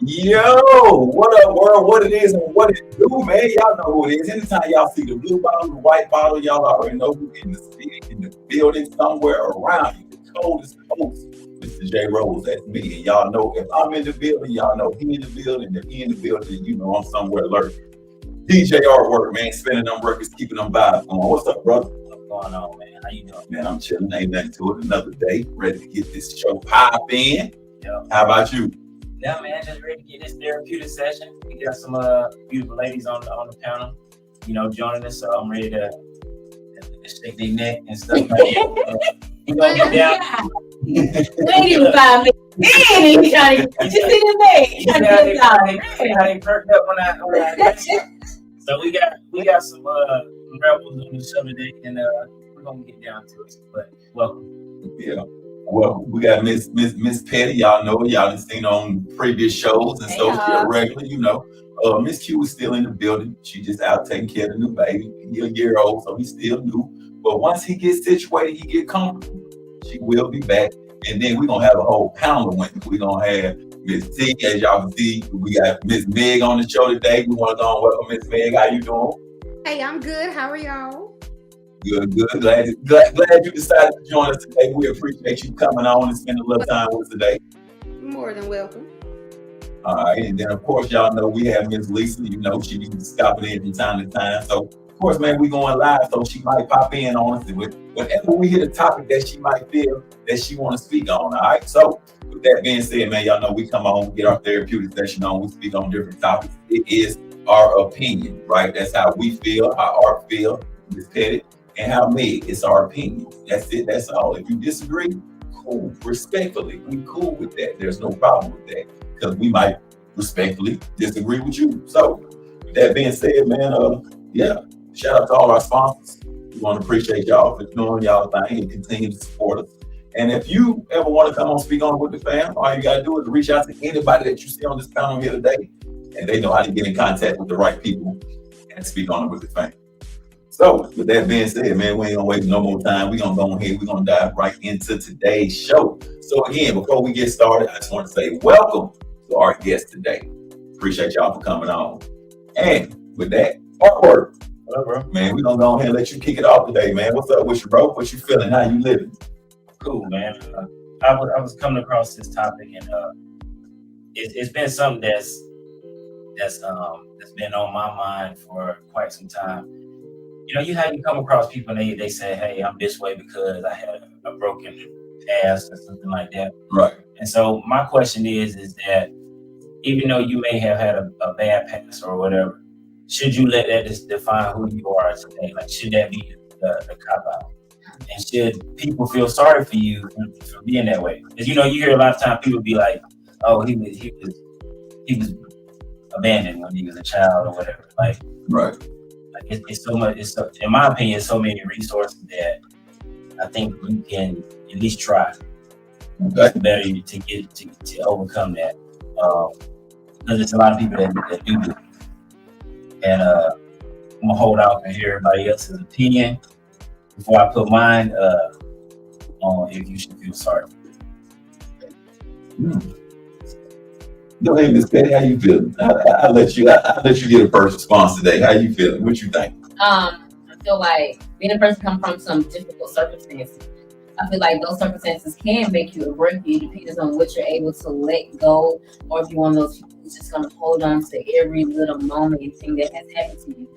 Yo, what up, world? What it is and what it do, man? Y'all know who it is. Anytime y'all see the blue bottle, the white bottle, y'all already know who in the city, in the building, somewhere around you. The coldest host, Mr. J. Rose, that's me. And y'all know if I'm in the building, y'all know he in the building. If he in the building, you know I'm somewhere lurking. DJ Artwork, man, spinning them records, keeping them vibes going. What's up, brother? What's going on, man? How you doing? Man, I'm chilling. Ain't nothing to it. Another day, ready to get this show popping. Yeah. How about you? Yeah, man, just ready to get this therapeutic session. We got some beautiful ladies on the panel, joining us. So I'm ready to shake their neck and stuff like that. You gonna get down? Wait even 5 minutes. Man, he trying to just see the name. How they perked up when I So we got some rebels on the show today, and we're gonna get down to it. But welcome. Yeah. Well, we got Miss Petty. Y'all know her. Y'all done seen her on previous shows and stuff. She's a regular, Miss Q is still in the building. She just out taking care of the new baby. He's a year old, so he's still new. But once he gets situated, he get comfortable. She will be back. And then we're gonna have a whole panel of women. We're gonna have Miss T, as y'all can see. We got Miss Meg on the show today. We want to go and welcome Miss Meg. How you doing? Hey, I'm good. How are y'all? Good. Glad you decided to join us today. We appreciate you coming on and spending a little time with us today. More than welcome. All right, and then of course y'all know we have Miss Lisa. She needs to stop in from time to time. So of course, man, we going live, so she might pop in on us with whenever we hit a topic that she might feel that she want to speak on. All right. So with that being said, man, y'all know we come on, we get our therapeutic session on, we speak on different topics. It is our opinion, right? That's how we feel, how Art feel, Miss Petty. And how Meg, it's our opinion. That's it. That's all. If you disagree, cool. Respectfully, we cool with that. There's no problem with that because we might respectfully disagree with you. So, with that being said, man, shout out to all our sponsors. We want to appreciate y'all for doing y'all thing and continue to support us. And if you ever want to come on speak on with the fam, all you gotta do is reach out to anybody that you see on this panel here today, and they know how to get in contact with the right people and speak on it with the fam. So, with that being said, man, we ain't gonna waste no more time. We're gonna go ahead, we're gonna dive right into today's show. So again, before we get started, I just want to say welcome to our guest today. Appreciate y'all for coming on. And with that, Artwork. What up, bro? Man, we're gonna go ahead and let you kick it off today, man. What's up with you, bro? What you feeling? How you living? Cool, man. I was coming across this topic, and it's been something that's been on my mind for quite some time. You come across people and they say, hey, I'm this way because I had a broken past or something like that. Right. And so my question is that even though you may have had a bad past or whatever, should you let that just define who you are today? Like, should that be the cop-out? And should people feel sorry for you for being that way? Because, you hear a lot of times people be like, oh, he was abandoned when he was a child or whatever. Like, right. It's so much. In my opinion, so many resources that I think you can at least try. Okay. It's better to get to overcome that because there's a lot of people that do. And I'm gonna hold out and hear everybody else's opinion before I put mine on if you should feel sorry. Go ahead, Miss Petty. How you feeling? I'll let you get a first response today. How you feeling? What you think? I feel like being a person come from some difficult circumstances. I feel like those circumstances can make you or break you, depending on what you're able to let go, or if you're one of those people who's just gonna hold on to every little moment and thing that has happened to you.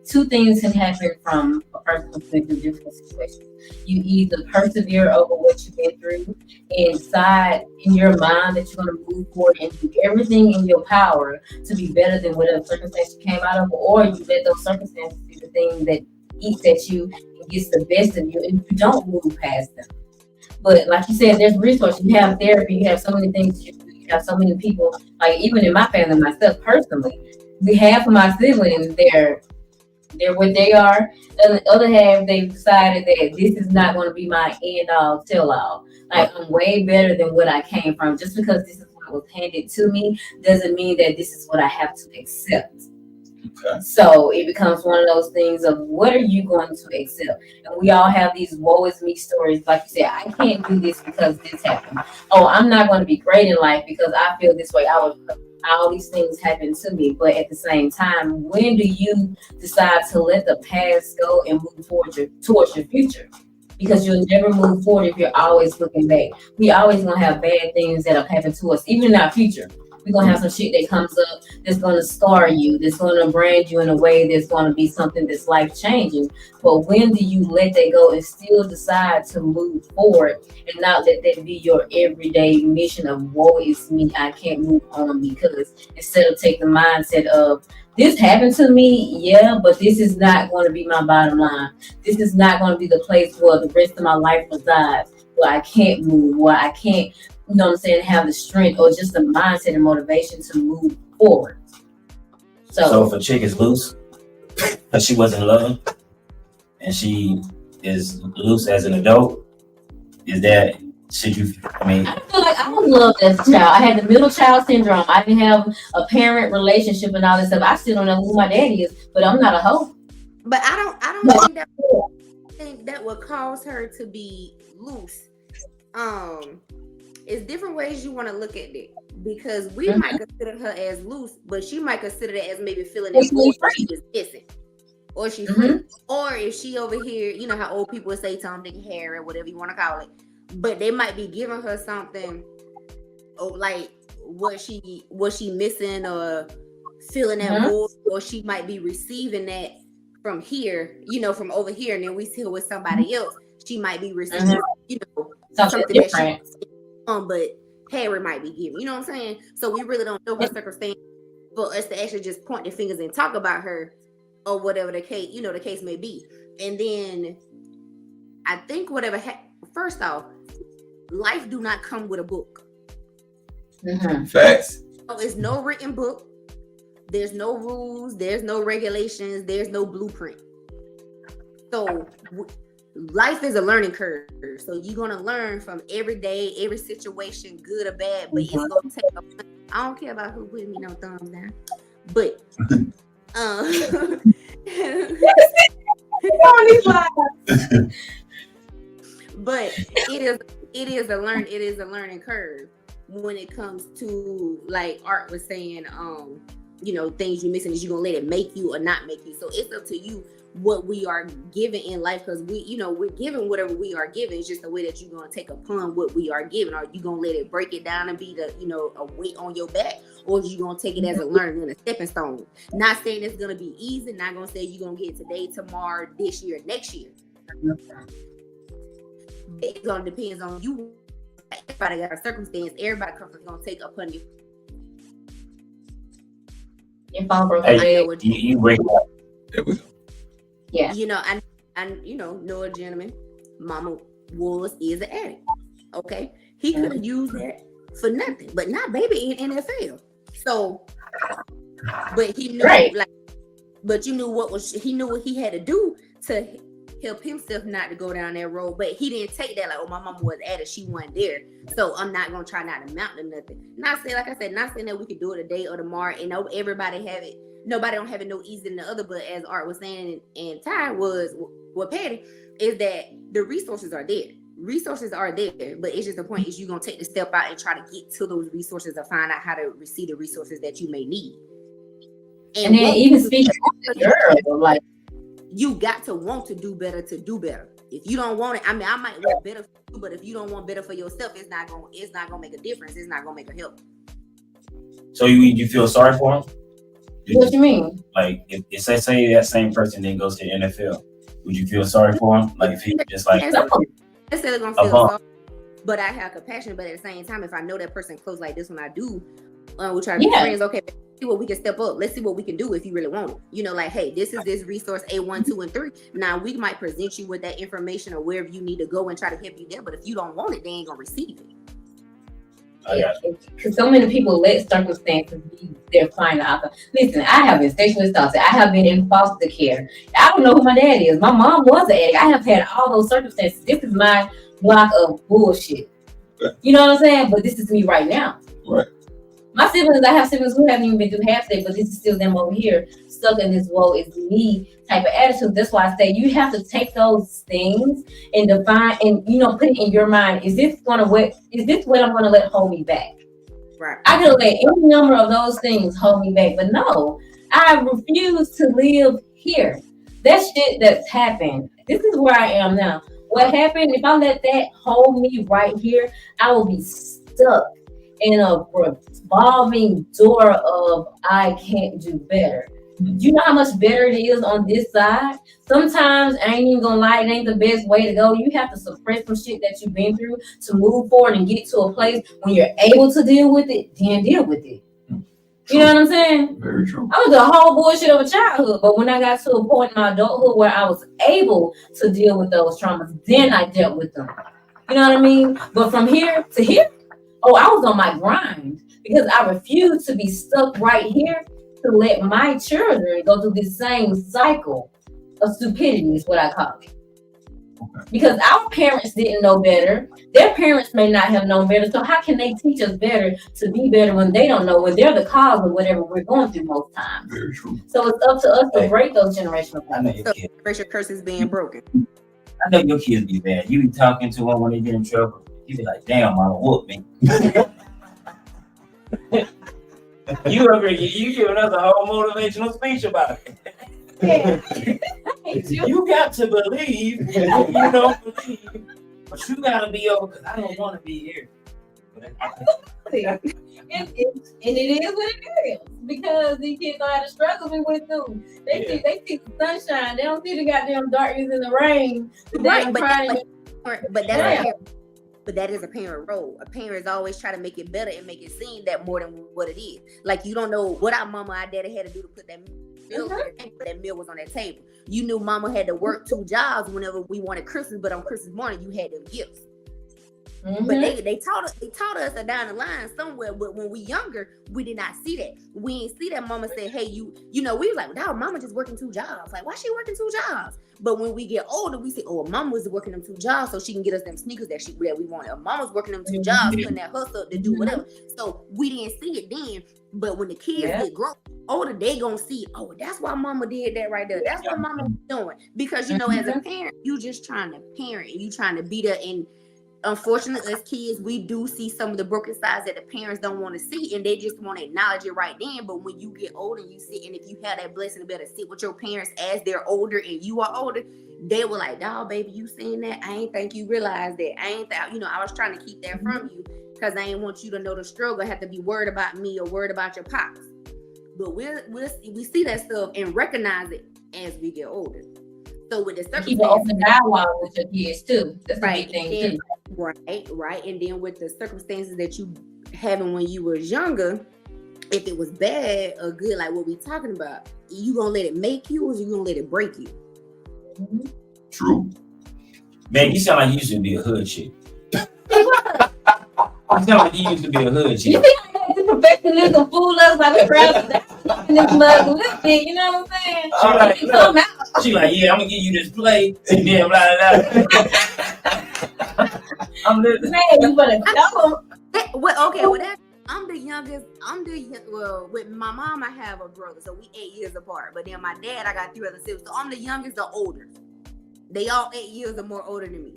Two things can happen from a person who's been through difficult situations. You either persevere over what you've been through and decide in your mind that you're going to move forward and do everything in your power to be better than whatever circumstance you came out of, or you let those circumstances be the thing that eats at you and gets the best of you, and you don't move past them. But like you said, there's resources. You have therapy. You have so many things you do. You have so many people. Like even in my family, myself personally, we half of my siblings, they're what they are. And the other half, they've decided that this is not going to be my end all tell all. Like I'm way better than what I came from. Just because this is what was handed to me doesn't mean that this is what I have to accept. Okay. So it becomes one of those things of what are you going to accept? And we all have these woe is me stories. Like you said, I can't do this because this happened. Oh, I'm not going to be great in life because I feel this way. I was all these things happen to me. But at the same time, when do you decide to let the past go and move forward towards your future? Because you'll never move forward if you're always looking back. We always gonna have bad things that have happened to us, even in our future. We're gonna have some shit that comes up that's gonna scar you, that's gonna brand you in a way that's gonna be something that's life changing. But when do you let that go and still decide to move forward and not let that be your everyday mission of woe is me, I can't move on? Because instead of taking the mindset of this happened to me, yeah, but this is not going to be my bottom line. This is not going to be the place where the rest of my life resides, where I can't move, where I can't, you know what I'm saying, have the strength or just the mindset and motivation to move forward. So if a chick is loose, because she wasn't loved, and she is loose as an adult, is that, should you, I feel like I was loved as a child. I had the middle child syndrome. I didn't have a parent relationship and all this stuff. I still don't know who my daddy is, but I'm not a hoe. But I don't think that would cause her to be loose. It's different ways you want to look at it, because we might consider her as loose, but she might consider it as maybe feeling that void she is missing, or she's free. Or if she over here, you know how old people would say Tom, Dick, Harry, or whatever you want to call it, but they might be giving her something, like what she missing, or feeling that void, or she might be receiving that from here, you know, from over here, and then we see her with somebody else. She might be receiving, you know, something different. But Harry might be giving, you know what I'm saying? So we really don't know her circumstance for us to actually just point the fingers and talk about her, or whatever the case, you know, the case may be. And then I think first off, life do not come with a book. Facts. So it's no written book. There's no rules. There's no regulations. There's no blueprint. So life is a learning curve. So you're going to learn from every day, every situation, good or bad, but it's going to take I don't care about who putting me no thumbs down. But but it is a learning curve when it comes to, like Art was saying, you know, things you're missing, is you gonna let it make you or not make you. So it's up to you what we are given in life, because we're given whatever we are given. It's just the way that you're gonna take upon what we are given. Are you gonna let it break it down and be a weight on your back, or are you gonna take it as a learning and a stepping stone? Not saying it's gonna be easy, not gonna say you're gonna get it today, tomorrow, this year, next year. It's gonna depend on you. Everybody got a circumstance. Everybody gonna take upon you. Your phone broke. You break up. There we go. Yeah. You know, and know a gentleman, mama is an addict. Okay. He could have used that for nothing, but not baby in NFL. So, but he knew he knew what he had to do to help himself not to go down that road. But he didn't take that like, oh, my mama was an addict, she wasn't there, so I'm not gonna try not to mount to nothing. Not saying that we could do it today or tomorrow, and everybody have it. Nobody don't have it no easier than the other. But as Art was saying, and Ty was what Patty is, that the resources are there. Resources are there, but it's just the point is you gonna take the step out and try to get to those resources and find out how to receive the resources that you may need. And then even speaking of the girl, like, you got to want to do better to do better. If you don't want it, I mean, I might want better for you, but if you don't want better for yourself, it's not gonna make a difference. It's not gonna make a help. So you feel sorry for him? What you mean? Like, if say that same person then goes to the NFL, would you feel sorry for him? Like, if he just like, I said gonna feel sorry, but I have compassion. But at the same time, if I know that person close like this, when I do, we try to be friends. Okay, let's see what we can step up. Let's see what we can do if you really want it. You know, like, hey, this is this resource A1, 2, and 3. Now we might present you with that information or wherever you need to go and try to help you there. But if you don't want it, they ain't gonna receive it. Because so many people let circumstances be their final outcome. Listen, I have been sexually assaulted. I have been in foster care. I don't know who my dad is. My mom was an addict. I have had all those circumstances. This is my block of bullshit. You know what I'm saying? But this is me right now. Right. My siblings, I have siblings who haven't even been through half day, but this is still them over here, stuck in this woe is me type of attitude. That's why I say you have to take those things and define and put it in your mind. Is this what I'm gonna let hold me back? Right. I could let any number of those things hold me back, but no, I refuse to live here. That shit that's happened. This is where I am now. What happened? If I let that hold me right here, I will be stuck in a revolving door of I can't do better. You know how much better it is on this side? Sometimes I ain't even gonna lie, it ain't the best way to go. You have to suppress some shit that you've been through to move forward and get to a place when you're able to deal with it, then deal with it. You know what I'm saying? Very true. I was the whole bullshit of a childhood, but when I got to a point in my adulthood where I was able to deal with those traumas, then I dealt with them. You know what I mean? But from here to here, oh, I was on my grind because I refused to be stuck right here to let my children go through this same cycle of stupidity is what I call it. Because our parents didn't know better. Their parents may not have known better. So how can they teach us better to be better when they don't know, when they're the cause of whatever we're going through most times? Very true. So it's up to us to break those generational I know patterns. your kids. Racial curses being broken. I know your kids be bad. You be talking to them when they get in trouble. You be like, damn, mama, whoop me. You giving us a whole motivational speech about it. You got to believe what you don't believe, but you gotta be over because I don't want to be here. And it is what it is because these kids know how to struggle we went through. They see the sunshine. They don't see the goddamn darkness and the rain. Right, But but that is a parent role. A parent is always trying to make it better and make it seem that more than what it is. Like you don't know what our mama, our daddy had to do to put that meal, that meal was on that table. You knew mama had to work 2 jobs whenever we wanted Christmas, but on Christmas morning you had them gifts. But they taught us that down the line somewhere. But when we younger, we did not see that. We didn't see that mama said, "Hey, you know." We was like, "Wow, mama just working 2 jobs. Like, why she working 2 jobs?" But when we get older, we say, "Oh, mama was working them 2 jobs so she can get us them sneakers that we wanted." Or mama's working them 2 jobs, putting that hustle up to do whatever. So we didn't see it then. But when the kids get grown older, they gonna see, oh, that's why mama did that right there. That's what mama was doing. Because as a parent, you just trying to parent and you trying to be there. And unfortunately, as kids, we do see some of the broken sides that the parents don't want to see, and they just want to acknowledge it right then. But when you get older, you sit, and if you have that blessing to be able to sit with your parents as they're older and you are older, they were like, "Dawg, baby, you saying that? I ain't think you realized that. I ain't that. I was trying to keep that from you because I ain't want you to know the struggle. Have to be worried about me or worried about your pops." But we see that stuff and recognize it as we get older. So with the circumstances, keep an open dialogue with your kids too. That's right, a big thing too. Right. And then with the circumstances that you having when you was younger, if it was bad or good, like what we talking about, you gonna let it make you or you gonna let it break you? True. Man, you sound like you used to be a hood chick. You sound like you used to be a hood chick. You see how the perfectionism fool us like we're proud of that in this mug a little bit, you know what I'm saying? She like, yeah, I'm gonna give you this plate and then blah blah blah. I'm listening. Man, you better know. I'm the youngest. With my mom, I have a brother, so we 8 years apart. But then my dad, I got 3 other siblings, so I'm the youngest or older. They all 8 years or more older than me.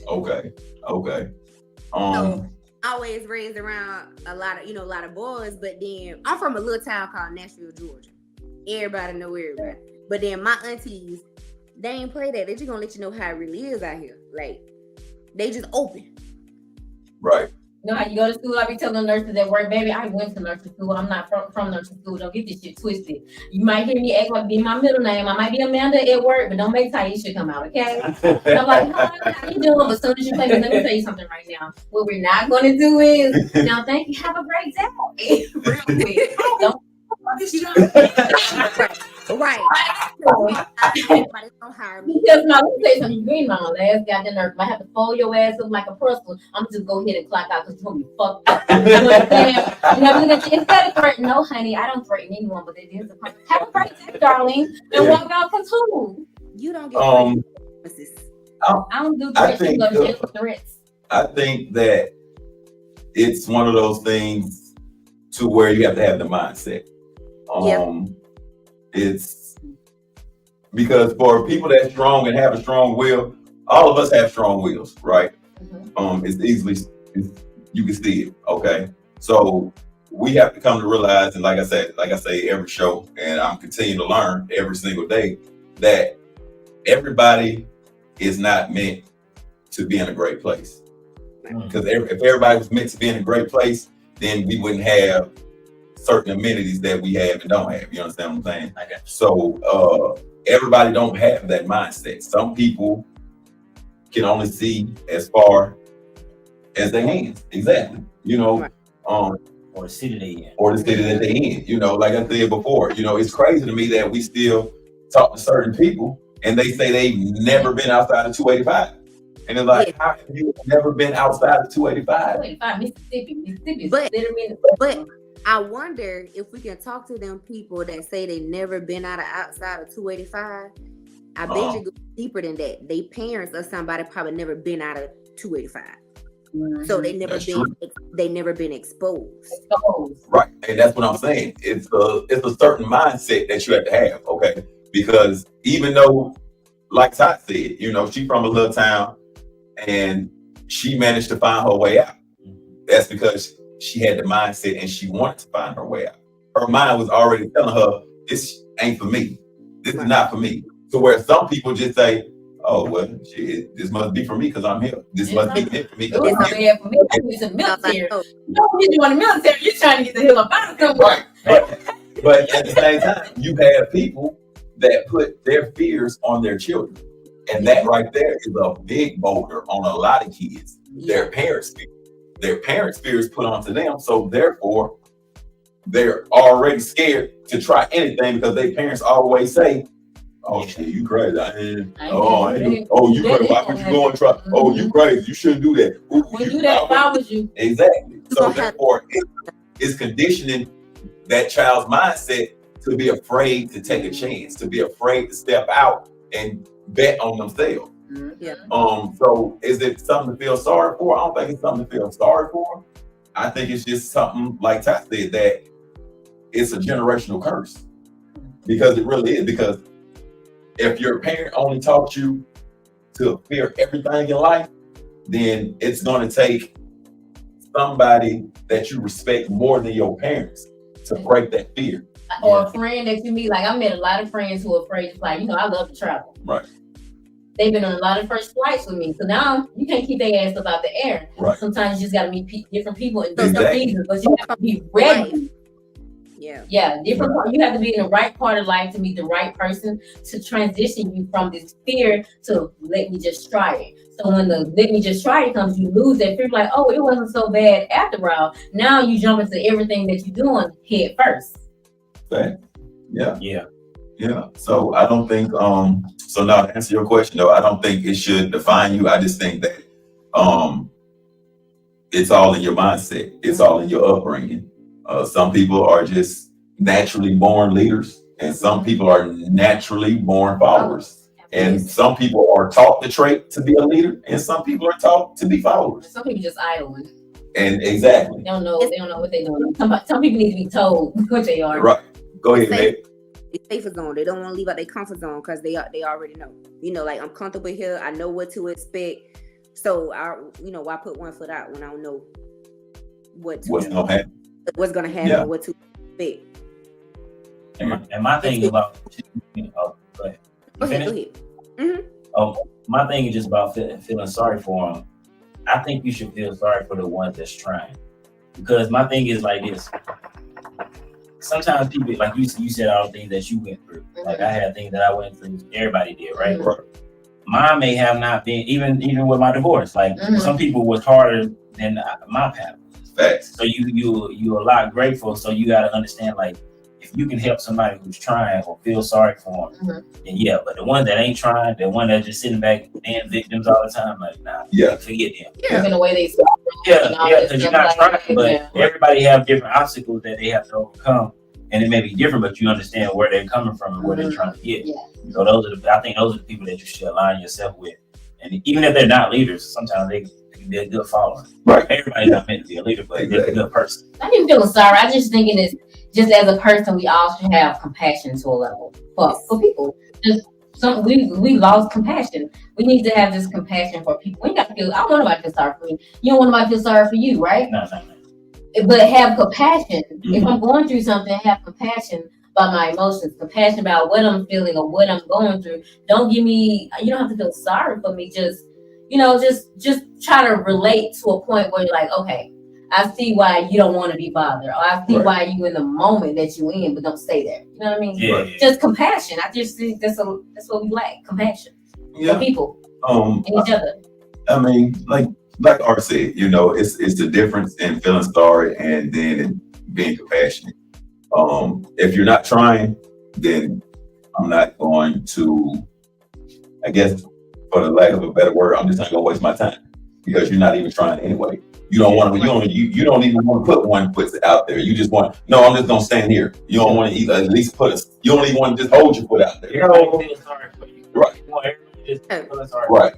Okay. So I always raised around a lot of boys, but then I'm from a little town called Nashville, Georgia. Everybody know everybody. But then my aunties, they ain't play that. They just gonna let you know how it really is out here. Like, they just open. Right. You know how you go to school? I be telling nurses at work, baby, I went to nursing school. I'm not from nursing school. Don't get this shit twisted. You might hear me act like be my middle name. I might be Amanda at work, but don't make Taisha come out, okay? And I'm like, hi, how you doing? But as soon as you play, let me tell you something right now. What we're not going to do is, now thank you, have a great day. Real quick. Don't Right. Everybody don't hire me. Because now, let me tell you something. You green my last goddamn nerve. If I have to fold your ass up like a pretzel, I'm just go ahead and clock out because you're going to be fucked up. You know what I'm saying? You know, instead of threatening, no, honey, I don't threaten anyone, but it is a problem. Have a great day, darling, and walk out for 2. You don't get promises. I don't do threats. I think that it's one of those things to where you have to have the mindset. It's because for people that's strong and have a strong will, all of us have strong wills, right? It's you can see it. Okay. So we have to come to realize, and like I say every show, and I'm continuing to learn every single day, that everybody is not meant to be in a great place. Because if everybody was meant to be in a great place, then we wouldn't have certain amenities that we have and don't have. You understand what I'm saying? So everybody don't have that mindset. Some people can only see as far as their hands. Exactly. You know, or the city they in. Or the city that they in. You know, like I said before, you know, it's crazy to me that we still talk to certain people and they say they've never been outside of 285. And it's like, how have you never been outside of 285? 285, Mississippi. But I wonder if we can talk to them people that say they never been outside of 285. I bet you go deeper than that. They parents or somebody probably never been out of 285. So they never been exposed. Right. And that's what I'm saying. It's a certain mindset that you have to have, okay? Because even though, like Todd said, you know, she's from a little town and she managed to find her way out. That's because she had the mindset and she wanted to find her way out. Her mind was already telling her, this ain't for me. This is not for me. So where some people just say, oh, well, shit, this must be for me because I'm here. This must be meant for me. It's not bad for me. It's a military. No, you want the military. You're trying to get the hell up out of them. Right. But at the same time, you have people that put their fears on their children. And that right there is a big boulder on a lot of kids. Their parents' fears put onto them. So therefore, they're already scared to try anything because their parents always say, oh shit, you crazy. You crazy. Why would you go and try? Oh, you crazy. You shouldn't do that. When you do that, why would you? Exactly. So therefore, it's conditioning that child's mindset to be afraid to take a chance, to be afraid to step out and bet on themselves. Yeah. So is it something to feel sorry for? I don't think it's something to feel sorry for. I think it's just something, like Ty said, that it's a generational curse. Because it really is. Because if your parent only taught you to fear everything in life, then it's going to take somebody that you respect more than your parents to break that fear. Or a friend that you meet. Like, I met a lot of friends who are afraid to fly. You know, I love to travel. Right. They've been on a lot of first flights with me. So now you can't keep their ass up out the air. Right. Sometimes you just got to meet different people in different reasons, but you have to be ready. Yeah, different part. You have to be in the right part of life to meet the right person to transition you from this fear to let me just try it. So when the let me just try it comes, you lose that fear. Like, oh, it wasn't so bad after all. Now you jump into everything that you're doing head first. Okay. Yeah. So I don't think so now to answer your question though, I don't think it should define you. I just think that it's all in your mindset. It's all in your upbringing. Some people are just naturally born leaders, and some people are naturally born followers. And some people are taught the trait to be a leader, and some people are taught to be followers. Some people just idling. And exactly. They don't know what they're doing. Some people need to be told what they are. Right. Go ahead, babe. It's safer zone. They don't want to leave out their comfort zone because they already know. You know, like, I'm comfortable here. I know what to expect. So why put one foot out when I don't know what's gonna happen, what to expect. And my thing about go ahead. Go ahead. Mm-hmm. My thing is just about feeling sorry for them. I think you should feel sorry for the ones that's trying, because my thing is like this. Sometimes people, like you said, all the things that you went through. Like, I had things that I went through. Everybody did, right? Mine may have not been, even with my divorce. Like, some people was harder than my path. Facts. So you a lot grateful. So you got to understand, like, if you can help somebody who's trying or feel sorry for them, then yeah. But the one that ain't trying, the one that's just sitting back being victims all the time, like, nah, forget them. Yeah, in the way they because you're not trying. But everybody have different obstacles that they have to overcome, and it may be different, but you understand where they're coming from and where they're trying to get. Yeah. So I think those are the people that you should align yourself with. And even if they're not leaders, sometimes they can be a good follower. Right. Everybody's not meant to be a leader, but they're a good person. I didn't feel sorry. I just thinking this. Just as a person, we all should have compassion to a level for people. Just we lost compassion. We need to have this compassion for people. We got to feel. I don't want nobody to feel sorry for me. You don't want nobody to feel sorry for you, right? No. but have compassion. If Mhm. I'm going through something, have compassion about my emotions, compassion about what I'm feeling or what I'm going through. Don't give me, you don't have to feel sorry for me. Just, just try to relate to a point where you're like, okay, I see why you don't want to be bothered, or I see Right. why you in the moment that you in, but don't stay there. You know what I mean? Yeah. Right. Just compassion. I just think that's what we lack, compassion for Yeah. people Um, and each other. I mean, like Art said, it's the difference in feeling sorry and then in being compassionate. If you're not trying, then I'm not going to, I guess, for the lack of a better word, I'm just not gonna waste my time because you're not even trying anyway. You don't want to. You don't even want to put one foot out there. You just want. No, I'm just gonna stand here. You don't want to at least put us. You don't even want to just hold your foot out there. Everybody feels sorry for you. Right. You want everybody just feeling sorry. Right.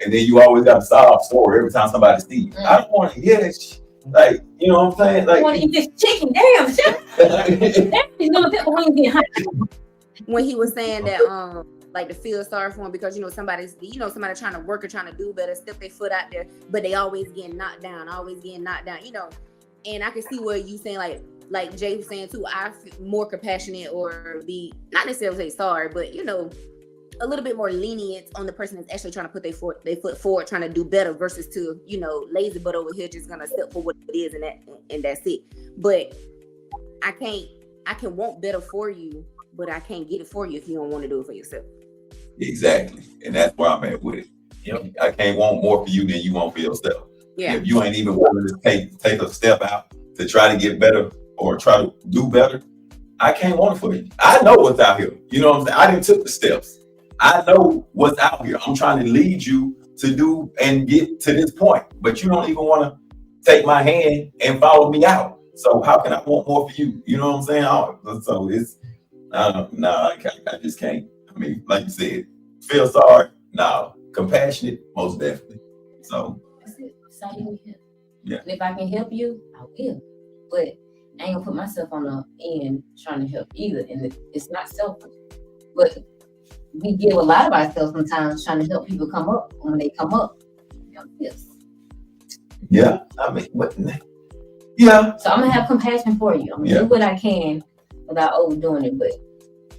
And then you always got to sob for every time somebody sees you. I don't want to hear that shit. Like, you know what I'm saying? I want to eat this chicken. Damn, shit. Everybody's gonna pepper wings get hot. When he was saying that like to feel sorry for him because somebody trying to work or trying to do better, step their foot out there, but they always getting knocked down, and I can see where you saying like Jay was saying too, I feel more compassionate or be not necessarily say sorry, but a little bit more lenient on the person that's actually trying to put their foot forward, trying to do better versus to lazy butt over here just gonna step for what it is and that's it. But I can want better for you, but I can't get it for you if you don't want to do it for yourself. Exactly. And that's where I'm at with it. Yep. I can't want more for you than you want for yourself. Yeah. If you ain't even willing to take a step out to try to get better or try to do better, I can't want it for you. I know what's out here. You know what I'm saying? I didn't took the steps. I know what's out here. I'm trying to lead you to do and get to this point, but you don't even want to take my hand and follow me out. So how can I want more for you? You know what I'm saying? So it's, I just can't. I mean, like you said, feel sorry? No. Compassionate? Most definitely. So. That's it. That's how you help. Yeah. And if I can help you, I will. But I ain't gonna put myself on the end trying to help either. And it's not selfish. But we give a lot of ourselves sometimes trying to help people come up. And when they come up, yes. Yeah. I mean, yeah. So I'm gonna have compassion for you. I'm gonna do what I can without overdoing it. But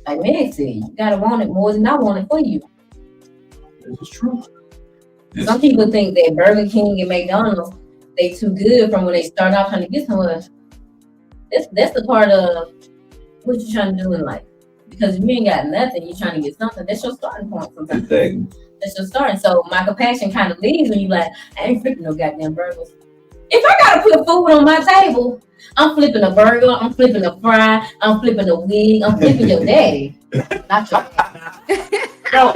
like Meg said, you gotta want it more than I want it for you. This is true. Some people think that Burger King and McDonald's, they too good from when they start off trying to get somewhere. That's the part of what you're trying to do in life. Because if you ain't got nothing, you're trying to get something. That's your starting point sometimes. Exactly. That's your starting. So my compassion kind of leaves when you like, I ain't flipping no goddamn burgers. If I gotta put food on my table, I'm flipping a burger, I'm flipping a fry, I'm flipping a wig, I'm flipping your daddy. Not your daddy. No.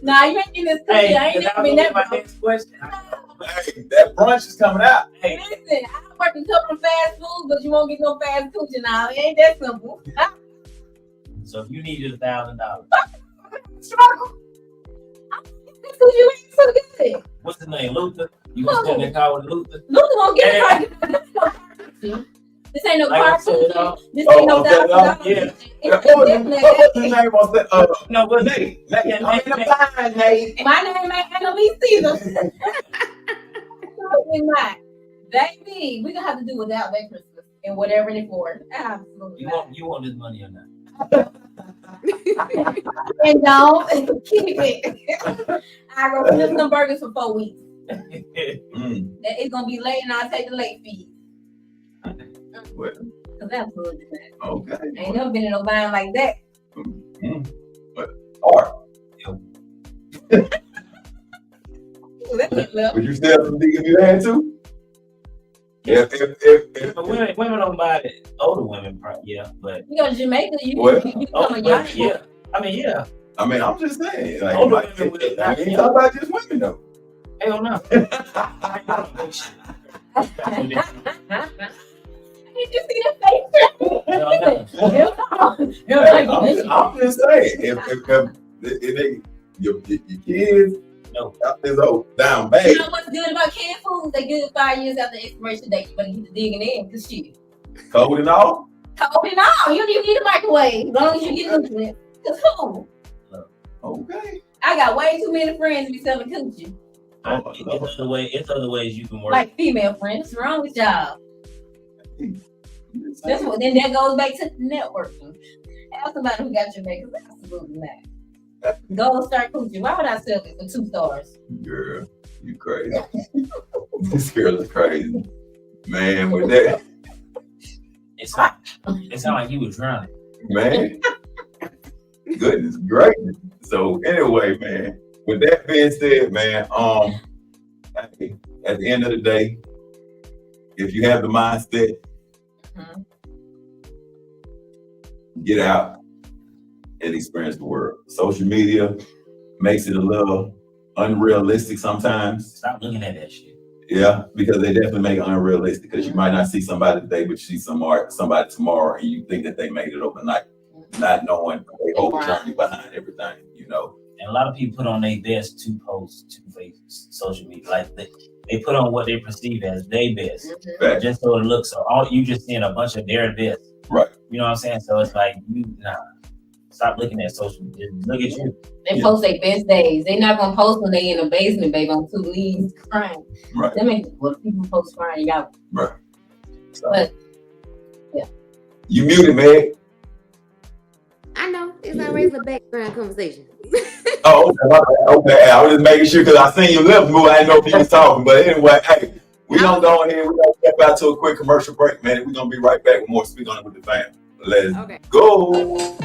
Nah, you ain't getting this cookie. Hey, I ain't that never been that my broke. next question. Hey, that brunch is coming out. Hey, Listen, I work in couple of fast food, but you won't get no fast coochie now. It ain't that simple. so if you needed $1,000, Struggle. This coochie ain't so good. what's his name? Luther? You gonna sit in the car with Luther? Luther won't get it. This ain't no Like car I said, coochie. This ain't no $1,000. yeah. What was his name on that? No, but Nate. Yeah, I'm in the fine, Nate. My name ain't Annalise either. Absolutely not. Baby, we gonna have to do without that Christmas and whatever it for. Absolutely. you want this money or not? And don't keep it. I go flip some burgers for 4 weeks. It's gonna be late and I'll take the late fees. Well, Cause absolutely not. okay. I ain't never been in no vine like that. But Art, Well, would you sell some dick if you had to? If But women don't buy it. Older women, probably, yeah. But you go to Jamaica, you Well, become older a women, young yeah. I mean, yeah. I mean, I'm just saying. Like, Older like, women would- I mean, how about just women though? Hell no. Did you see that face? Hell no. I'm just saying. If they, your kids, out this old down bad. You know what's good about canned foods? They good 5 years after expiration date. You better get to digging in, cause shit. Cold and all? Cold and all. You don't even need a microwave. As long as you get into it. Cause who? Okay. I got way too many friends to be selling coochie. It's other ways you can work. Like female friends. What's wrong with y'all? That's what. Then that goes back to networking. Have somebody who got your back. Absolutely not. Go start coochie. Why would I sell it for 2 stars? Girl, you crazy. This girl is crazy. Man, with that. It sounded like you was drowning. Man. Goodness gracious. So anyway, man, with that being said, man, hey, at the end of the day, if you have the mindset, get out and experience the world. Social media makes it a little unrealistic sometimes. Stop looking at that shit. Yeah, because they definitely make it unrealistic because you might not see somebody today, but you see somebody tomorrow and you think that they made it overnight, not knowing the whole journey behind everything, you know. And a lot of people put on their best to post to social media. Like they put on what they perceive as their best. Just so it looks so all you just seeing a bunch of their best. Right. You know what I'm saying? So it's like stop looking at social media. Look at you. They post their best days. They not gonna post when they in the basement, baby, on 2 leaves crying. Right. That makes what people post crying out. Right. So, But yeah. You muted, Meg. I know it's always a background conversation. Oh, okay. I was just making sure because I seen your lips move. I didn't know if you was talking, but anyway, hey, we gonna go ahead. We gonna step out to a quick commercial break, man. We're gonna be right back with more Speak On It with the Fam. Let's go.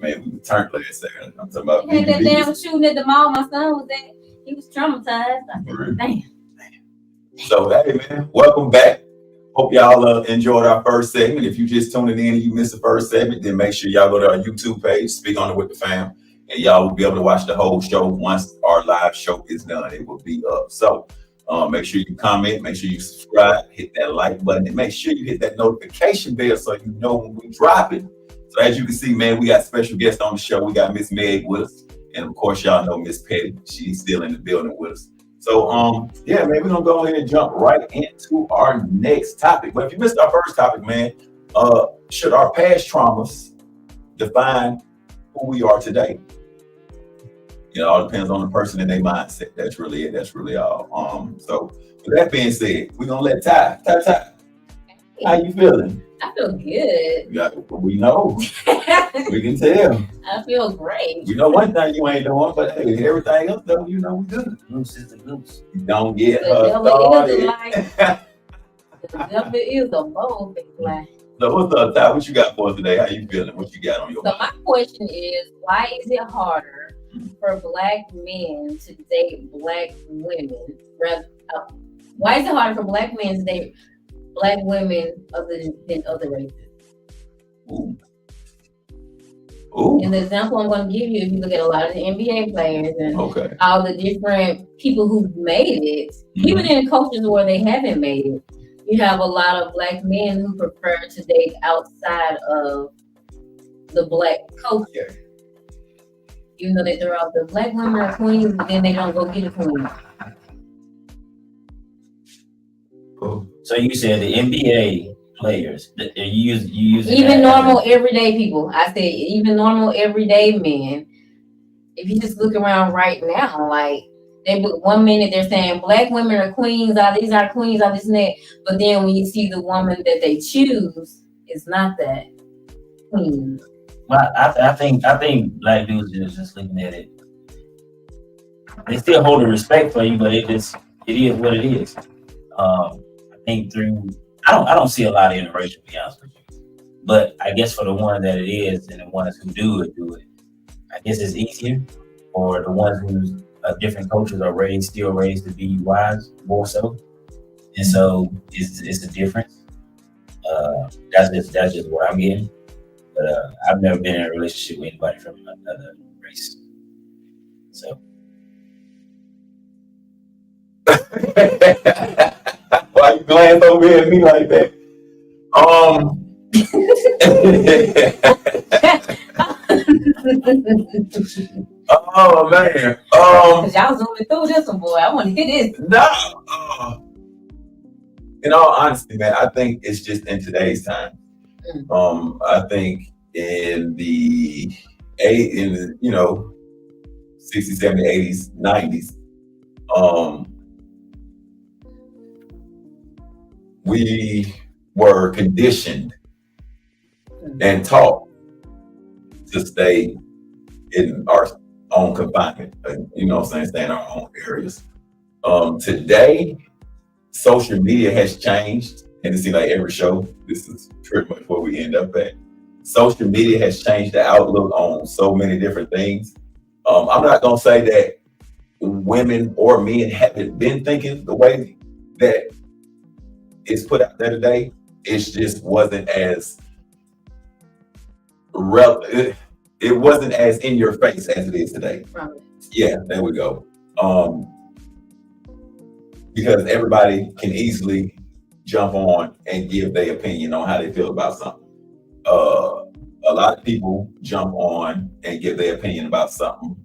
Man, we turned last second. I'm talking about that damn shooting at the mall. My son was at. He was traumatized. I said, damn. So hey, man, welcome back. Hope y'all enjoyed our first segment. If you just tuning in and you missed the first segment, then make sure y'all go to our YouTube page, Speak On It with the Fam, and y'all will be able to watch the whole show once our live show is done. It will be up. So make sure you comment, make sure you subscribe, hit that like button, and make sure you hit that notification bell so you know when we drop it. So as you can see, man, we got special guests on the show. We got Miss Meg with us. And of course, y'all know Miss Petty. She's still in the building with us. So, yeah, man, we're going to go ahead and jump right into our next topic. But if you missed our first topic, man, should our past traumas define who we are today? You know, it all depends on the person and their mindset. That's really it. That's really all. So with that being said, we're going to let Ty. How you feeling? I feel good. Yeah, we know. We can tell. I feel great. You know one thing you ain't doing, but hey, everything else though, you know we good. Goose is the goose. Don't get The her devil is a started. lie. The devil is a bold big lie. So what's up, Ty? What you got for us today? How you feeling? What you got on your So mind? my question is, why is it harder for Black men to date Black women? Why is it harder for Black men to date Black women than other races? Ooh. And the example I'm going to give you, if you look at a lot of the NBA players and Okay. all the different people who've made it, even in cultures where they haven't made it, you have a lot of Black men who prefer to date outside of the Black culture. Even though they throw out the Black women are queens, but then they don't go get a queen. Cool. So you said the NBA players, you use Even normal everyday people. I said even normal everyday men. If you just look around right now, like one minute they're saying Black women are queens, these are queens, this and that. But then when you see the woman that they choose, it's not that clean. Well, I think black dudes just looking at it. They still hold a respect for you, but it is what it is. I think I don't see a lot of interracial, to be honest with you. But I guess for the one that it is and the ones who do it, I guess it's easier. Or the ones whose different cultures are still raised to be wives, more so. And so it's a difference. That's just what I'm getting. But I've never been in a relationship with anybody from another race. So. Why you glance over here at me like that? Oh man. Cause y'all zooming through this one, boy. I want to hear this. No. In all honesty, man, I think it's just in today's time. I think in the 60s, 70s, 80s, 90s, we were conditioned and taught to stay in our own confinement, stay in our own areas. Today, social media has changed, and it seems like every show, this is pretty much where we end up at. Social media has changed the outlook on so many different things. I'm not going to say that women or men haven't been thinking the way that it's put out there today. It just wasn't as it wasn't as in your face as it is today. Right. Yeah, there we go. Because everybody can easily jump on and give their opinion on how they feel about something. A lot of people jump on and give their opinion about something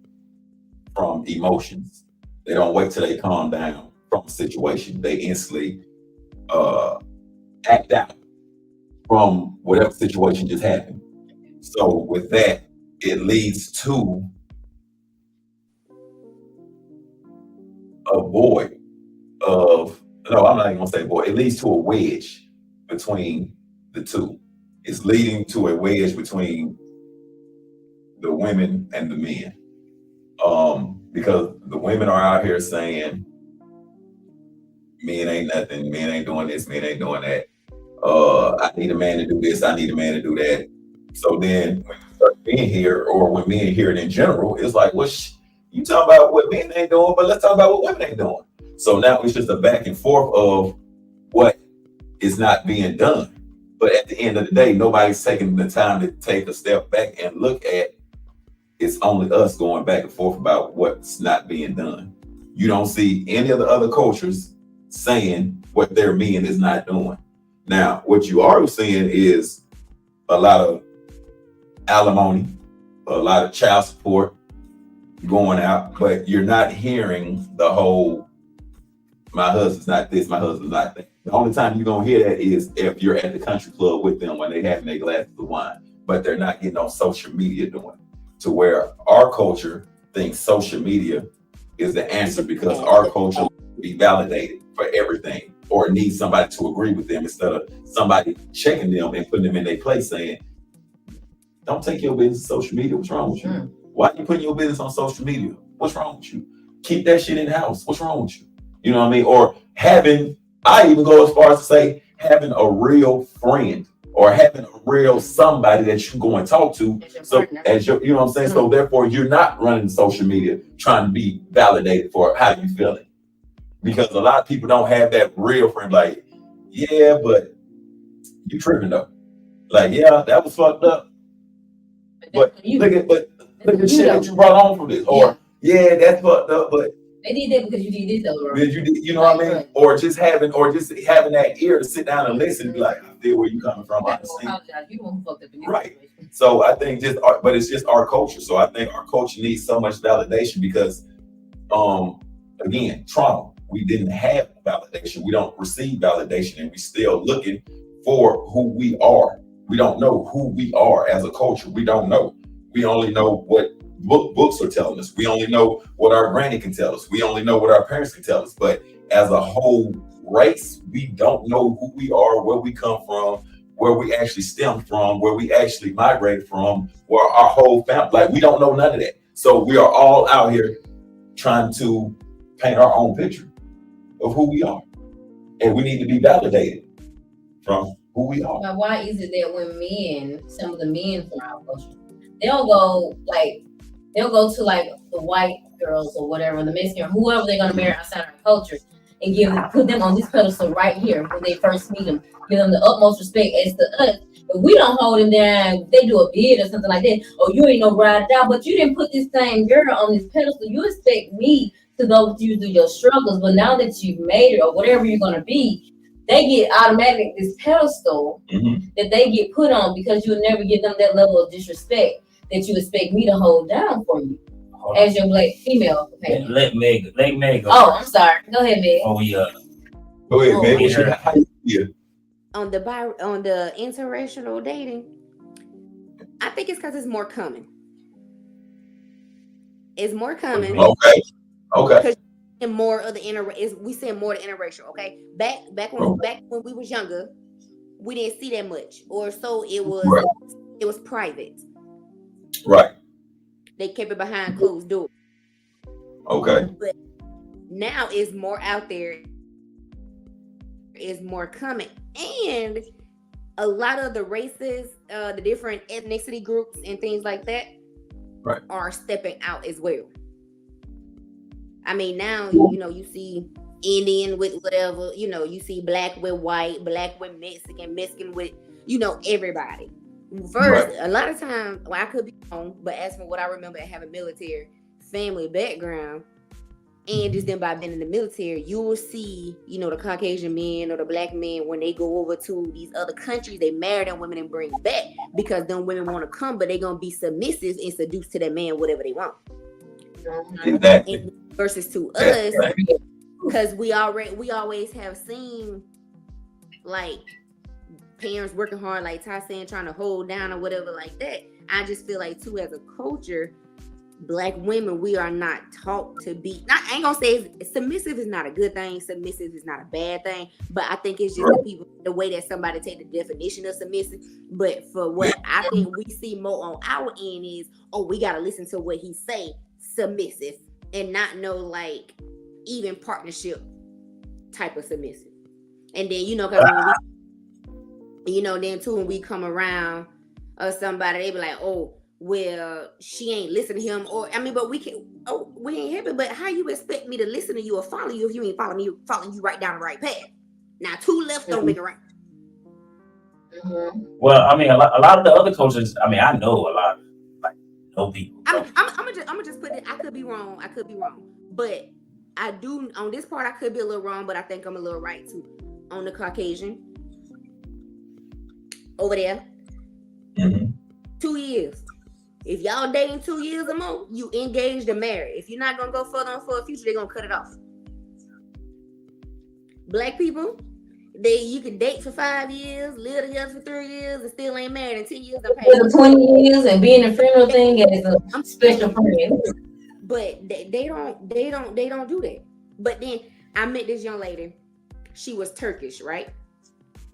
from emotions. They don't wait till they calm down from a situation. They instantly act out from whatever situation just happened. So with that, it leads to a void of, no, I'm not even gonna say void. It leads to a wedge between the two. It's leading to a wedge between the women and the men. Because the women are out here saying, men ain't nothing, men ain't doing this, men ain't doing that. I need a man to do this, I need a man to do that. So then when you start being here, or when men hear it in general, it's like, well, you talk about what men ain't doing, but let's talk about what women ain't doing. So now it's just a back and forth of what is not being done. But at the end of the day, nobody's taking the time to take a step back and look at, it's only us going back and forth about what's not being done. You don't see any of the other cultures saying what their men is not doing. Now, what you are seeing is a lot of alimony, a lot of child support going out, but you're not hearing the whole, my husband's not this, my husband's not that. The only time you're going to hear that is if you're at the country club with them when they having their glasses of wine, but they're not getting on social media doing it. To where our culture thinks social media is the answer because our culture will be validated for everything or needs somebody to agree with them instead of somebody checking them and putting them in their place saying, don't take your business on social media. What's wrong with you? Why are you putting your business on social media? What's wrong with you? Keep that shit in the house. What's wrong with you? You know what I mean? Or I even go as far as to say, having a real friend or having a real somebody that you go and talk to. So as your, you know what I'm saying? So therefore you're not running social media trying to be validated for how you feeling. Because a lot of people don't have that real friend like, yeah, but you tripping though. Like, yeah, that was fucked up. But look at the shit that you brought on from this. Or yeah, that's fucked up, but they did that because you did this though, right? You know what I mean? Right. Or just having that ear to sit down and listen and be like, I feel where you coming from. I understand. You won't fuck up in this right. Situation. So I think but it's just our culture. So I think our culture needs so much validation because again, trauma. We didn't have validation. We don't receive validation and we still looking for who we are. We don't know who we are as a culture. We don't know. We only know what books are telling us. We only know what our granny can tell us. We only know what our parents can tell us. But as a whole race, we don't know who we are, where we come from, where we actually stem from, where we actually migrate from, where our whole family, like we don't know none of that. So we are all out here trying to paint our own picture of who we are. And we need to be validated from who we are. Now, why is it that when men, some of the men from our culture, they'll go to like the white girls or whatever, the Mexican, whoever they're gonna marry outside our culture, and put them on this pedestal right here when they first meet them, give them the utmost respect as to us. But we don't hold them down. They do a bid or something like that. Oh, you ain't no ride or die, but you didn't put this same girl on this pedestal. You expect me to go with you through your struggles, but now that you've made it or whatever you're gonna be, they get automatic this pedestal that they get put on because you'll never give them that level of disrespect that you expect me to hold down for you as your black female companion. Let Meg go. Oh, I'm sorry. Go ahead, Meg. Oh yeah. Go ahead, man. How you feel? On the interracial dating, I think it's because it's more common. It's more common. Okay. Okay. And more of the we see more of the interracial. Okay, back when we was younger, we didn't see that much, or so it was. Right. It was private. Right. They kept it behind closed doors. Okay. But now it's more out there. It's more coming, and a lot of the races, the different ethnicity groups and things like that, right, are stepping out as well. I mean, now, you see Indian with whatever, you see black with white, black with Mexican, Mexican with, everybody. First, right. A lot of times, well, I could be wrong, but as for what I remember having military family background, and just then by being in the military, you will see, the Caucasian men or the black men, when they go over to these other countries, they marry them women and bring back because them women want to come, but they're going to be submissive and seduce to that man whatever they want. Exactly. And versus to us, because we always have seen like parents working hard, like Ty saying, trying to hold down or whatever like that. I just feel like too, as a culture, black women, we are not taught to be. I ain't gonna say submissive is not a good thing. Submissive is not a bad thing. But I think it's just the way that somebody take the definition of submissive. But for what I think we see more on our end is, we gotta listen to what he say, submissive, and not know like even partnership type of submissive. And then cause then too, when we come around or somebody, they be like, oh, well, she ain't listening to him, but we ain't happy. But how you expect me to listen to you or follow you if you ain't following you right down the right path? Now, two left don't make a right. Well, I mean, a lot of the other cultures. I mean, I know a lot of know people. I'm gonna just put it. I could be wrong, but I do on this part. I could be a little wrong, but I think I'm a little right too. On the Caucasian over there, 2 years. If y'all dating 2 years or more, you engaged and married. If you're not gonna go further on for a future, they're gonna cut it off. Black people, you can date for 5 years, live together for 3 years, and still ain't married in 10 years. For 20 years and being a funeral thing is a special friend. But they don't do that. But then I met this young lady. She was Turkish, right?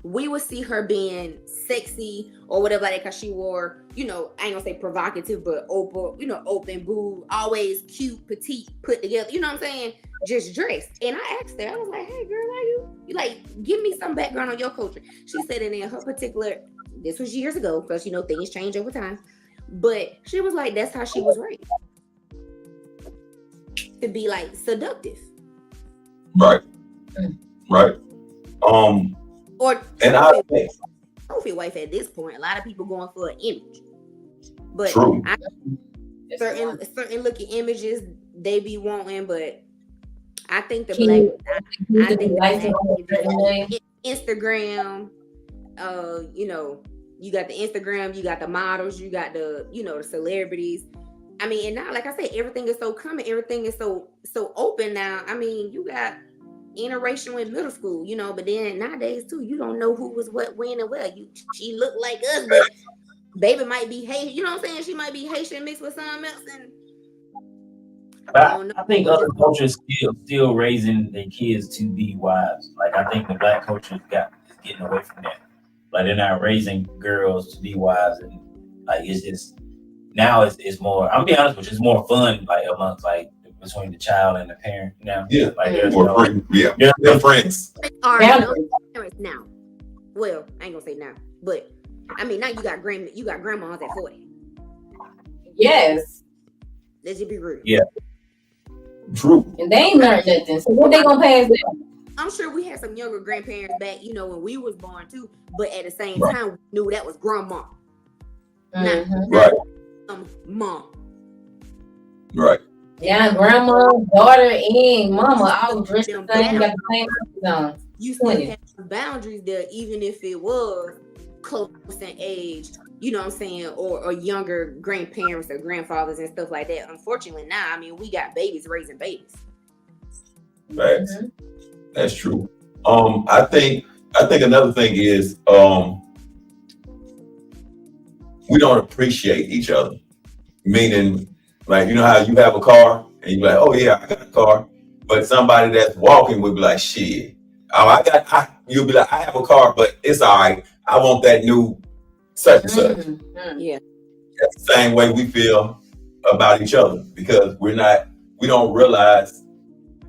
We would see her being sexy or whatever like that because she wore, I ain't gonna say provocative, but open boob, always cute, petite, put together. You know what I'm saying? Just dressed. And I asked her, I was like, hey girl, why you like, give me some background on your culture. She said in her particular, this was years ago because things change over time. But she was like, that's how she was raised. To be like seductive. Right. Right. And I think trophy wife at this point. A lot of people going for an image, but true. Certain looking images they be wanting, but I think the Instagram, you got the Instagram, you got the models, you got the the celebrities. I mean, and now like I said, everything is so common, everything is so open now. I mean, you got interracial in middle school, but then nowadays too, you don't know who was what, when, and where. She looked like us, but baby might be Haitian. You know what I'm saying? She might be Haitian mixed with something else. And I think other cultures still raising their kids to be wives. Like I think the black culture is getting away from that. Like they're not raising girls to be wives, and like it's just now it's more. I'm be honest with you, it's more fun like amongst like between the child and the parent now. Yeah. Like there's Or no, friends. Yeah. there's They're friends. Are Boundaries. parents now? Well, I ain't gonna say now, but I mean now you got grandmas at 40. Yes. Let's just be real. Yeah. True. And they ain't learned nothing. So what they gonna pass down? I'm sure we had some younger grandparents back, when we was born too. But at the same Right. time, we knew that was grandma, Mhm. Right. mom. Right. Yeah, grandma, daughter, and mama all dressed the same, got the same outfits on. You still 20. have some boundaries there, even if it was close in age. You know what I'm saying, or younger grandparents or grandfathers and stuff like that. Unfortunately, now I mean we got babies raising babies. Facts. That's true. I think another thing is we don't appreciate each other. Meaning, like, you know how you have a car and you be like, oh yeah, I got a car, but somebody that's walking would be like, shit. You'll be like, I have a car, but it's all right. I want that new such and such. Yeah. That's the same way we feel about each other because we don't realize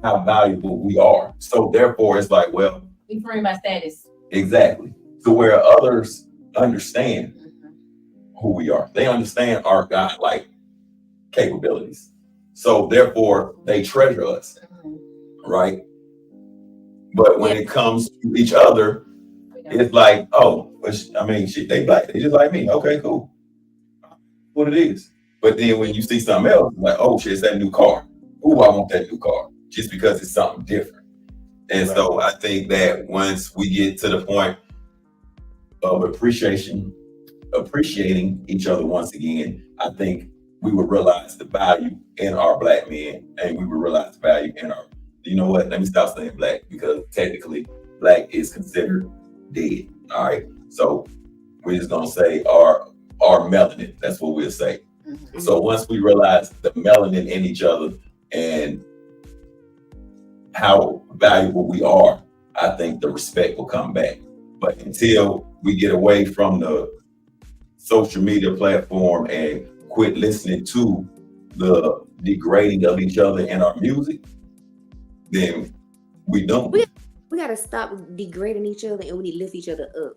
how valuable we are. So therefore, it's like, well, We bring by status. exactly. So where others understand who we are, they understand our God-like capabilities. So therefore, they treasure us, right? But when it comes to each other, it's like, oh, they black, they just like me. Okay, cool. What it is. But then when you see something else, like, oh shit, it's that new car. Ooh, I want that new car. Just because it's something different. And so I think that once we get to the point of appreciating each other once again, I think we will realize the value in our black men, and we will realize the value in our, you know what, let me stop saying black, because technically black is considered dead. All right. So we're just gonna say our melanin. That's what we'll say. So once we realize the melanin in each other and how valuable we are, I think the respect will come back. But until we get away from the social media platform and quit listening to the degrading of each other in our music, then we don't. We gotta stop degrading each other, and we need to lift each other up.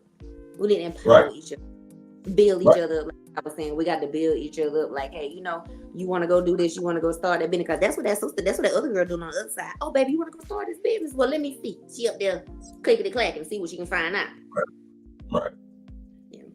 We need to empower each other, build each other up. Like I was saying, we got to build each other up. Like, hey, you want to go do this, you want to go start that business, because that's what that other girl doing on the other side. Oh, baby, you want to go start this business? Well, let me see. She up there clickety clack and see what she can find out. Right.